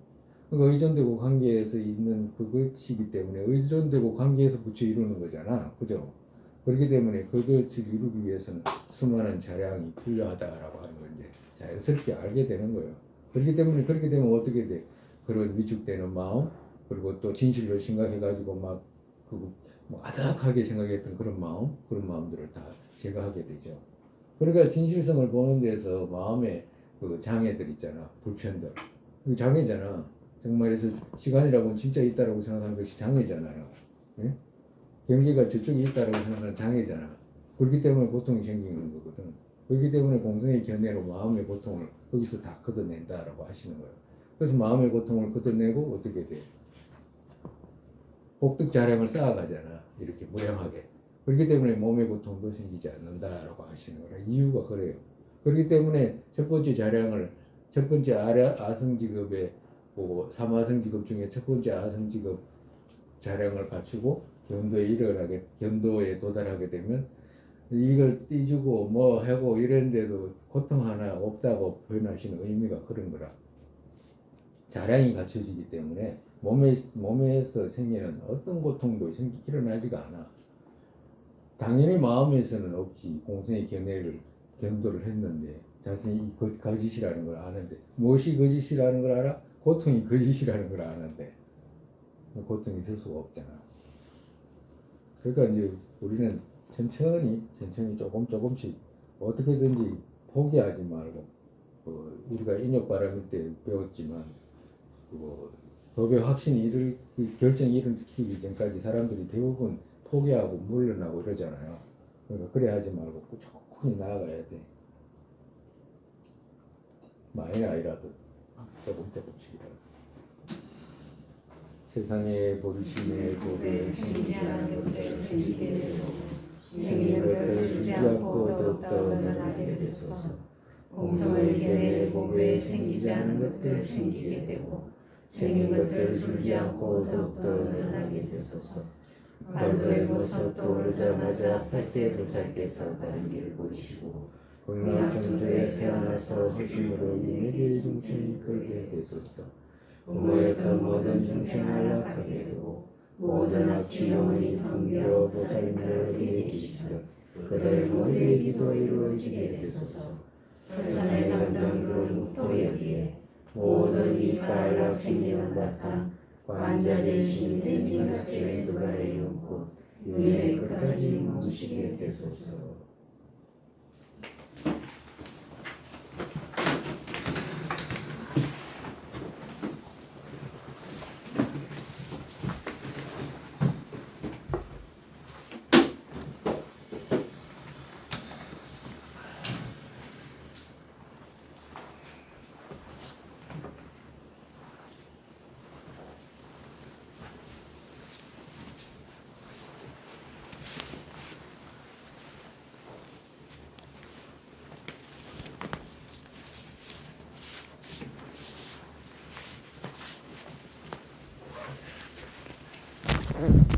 그러니까 의존되고 관계에서 있는 그것이기 때문에 의존되고 관계에서 붙여 이루는 거잖아. 그죠? 그렇기 때문에 그것을 이루기 위해서는 수많은 자량이 필요하다라고 하는 걸 이제 자연스럽게 알게 되는 거예요. 그렇기 때문에 그렇게 되면 어떻게 돼? 그런 위축되는 마음 그리고 또 진실로 생각해가지고 뭐 아득하게 생각했던 그런 마음들을 다 제거하게 되죠. 그러니까 진실성을 보는 데서 마음의 그 장애들 있잖아, 불편들. 그 장애잖아. 정말에서 시간이라고는 진짜 있다라고 생각하는 것이 장애잖아요. 예? 경계가 저쪽에 있다라고 생각하는 장애잖아. 그렇기 때문에 고통이 생기는 거거든. 그렇기 때문에 공성의 견해로 마음의 고통을 거기서 다 걷어낸다라고 하시는 거예요. 그래서 마음의 고통을 걷어내고 어떻게 돼? 복đức 자량을 쌓아가잖아. 이렇게 무량하게. 그렇기 때문에 몸의 고통도 생기지 않는다라고 하시는 거라. 이유가 그래요. 그렇기 때문에 첫 번째 자량을 첫 번째 아성직업에 보고 삼아성직업 중에 첫 번째 아성직업 자량을 갖추고 견도에 도달하게 되면 이걸 띄주고 뭐 하고 이랬는데도 고통 하나 없다고 표현하시는 의미가 그런 거라. 자량이 갖춰지기 때문에 몸에서 생기는 어떤 고통도 일어나지가 않아. 당연히 마음에서는 없지. 공성의 견도를 했는데 자신이 거짓이라는 걸 아는데 무엇이 거짓이라는 걸 알아? 고통이 거짓이라는 걸 아는데 고통이 있을 수가 없잖아. 그러니까 이제 우리는 천천히 조금씩 어떻게든지 포기하지 말고 우리가 인욕바람일 때 배웠지만 법의 확신이 결정이 일으키기 전까지 사람들이 대부분 포기하고 물러나고 이러잖아요. 그러니까 그래 하지 말고 꾸준히 나아가야 돼. 많이 아니라도 조금씩이라도. 세상에 보르심의 법에 생기지 않은 것들 생기게 되고 생긴 것들 주지 않고 더욱더 늘어나게 되소서. 공성의 견해의 법에 생기지 않은 것들 생기게 되고 생긴 것들 주지 않고 더욱더 늘어나게 되소서. 반도의 모습 떠오르자마자 팔대보살께서 바른 길을 보이시고 공양정토에 태어나서 허심으로 이내길 중생이 끌게 되소서. 부모였던 모든 중생 안락하게 되고 모든 악취 영원히 텅비어 보살님을 어디에 계시든 그들 모두의 기도 이루어지게 되소서. 설산의 감정으로 묵도여기에 모든 이가 안락 생기는 바탕 관자재신 된징가체의 두발의 용꽃 유의 끝까지 뭉치게 되소서. 네.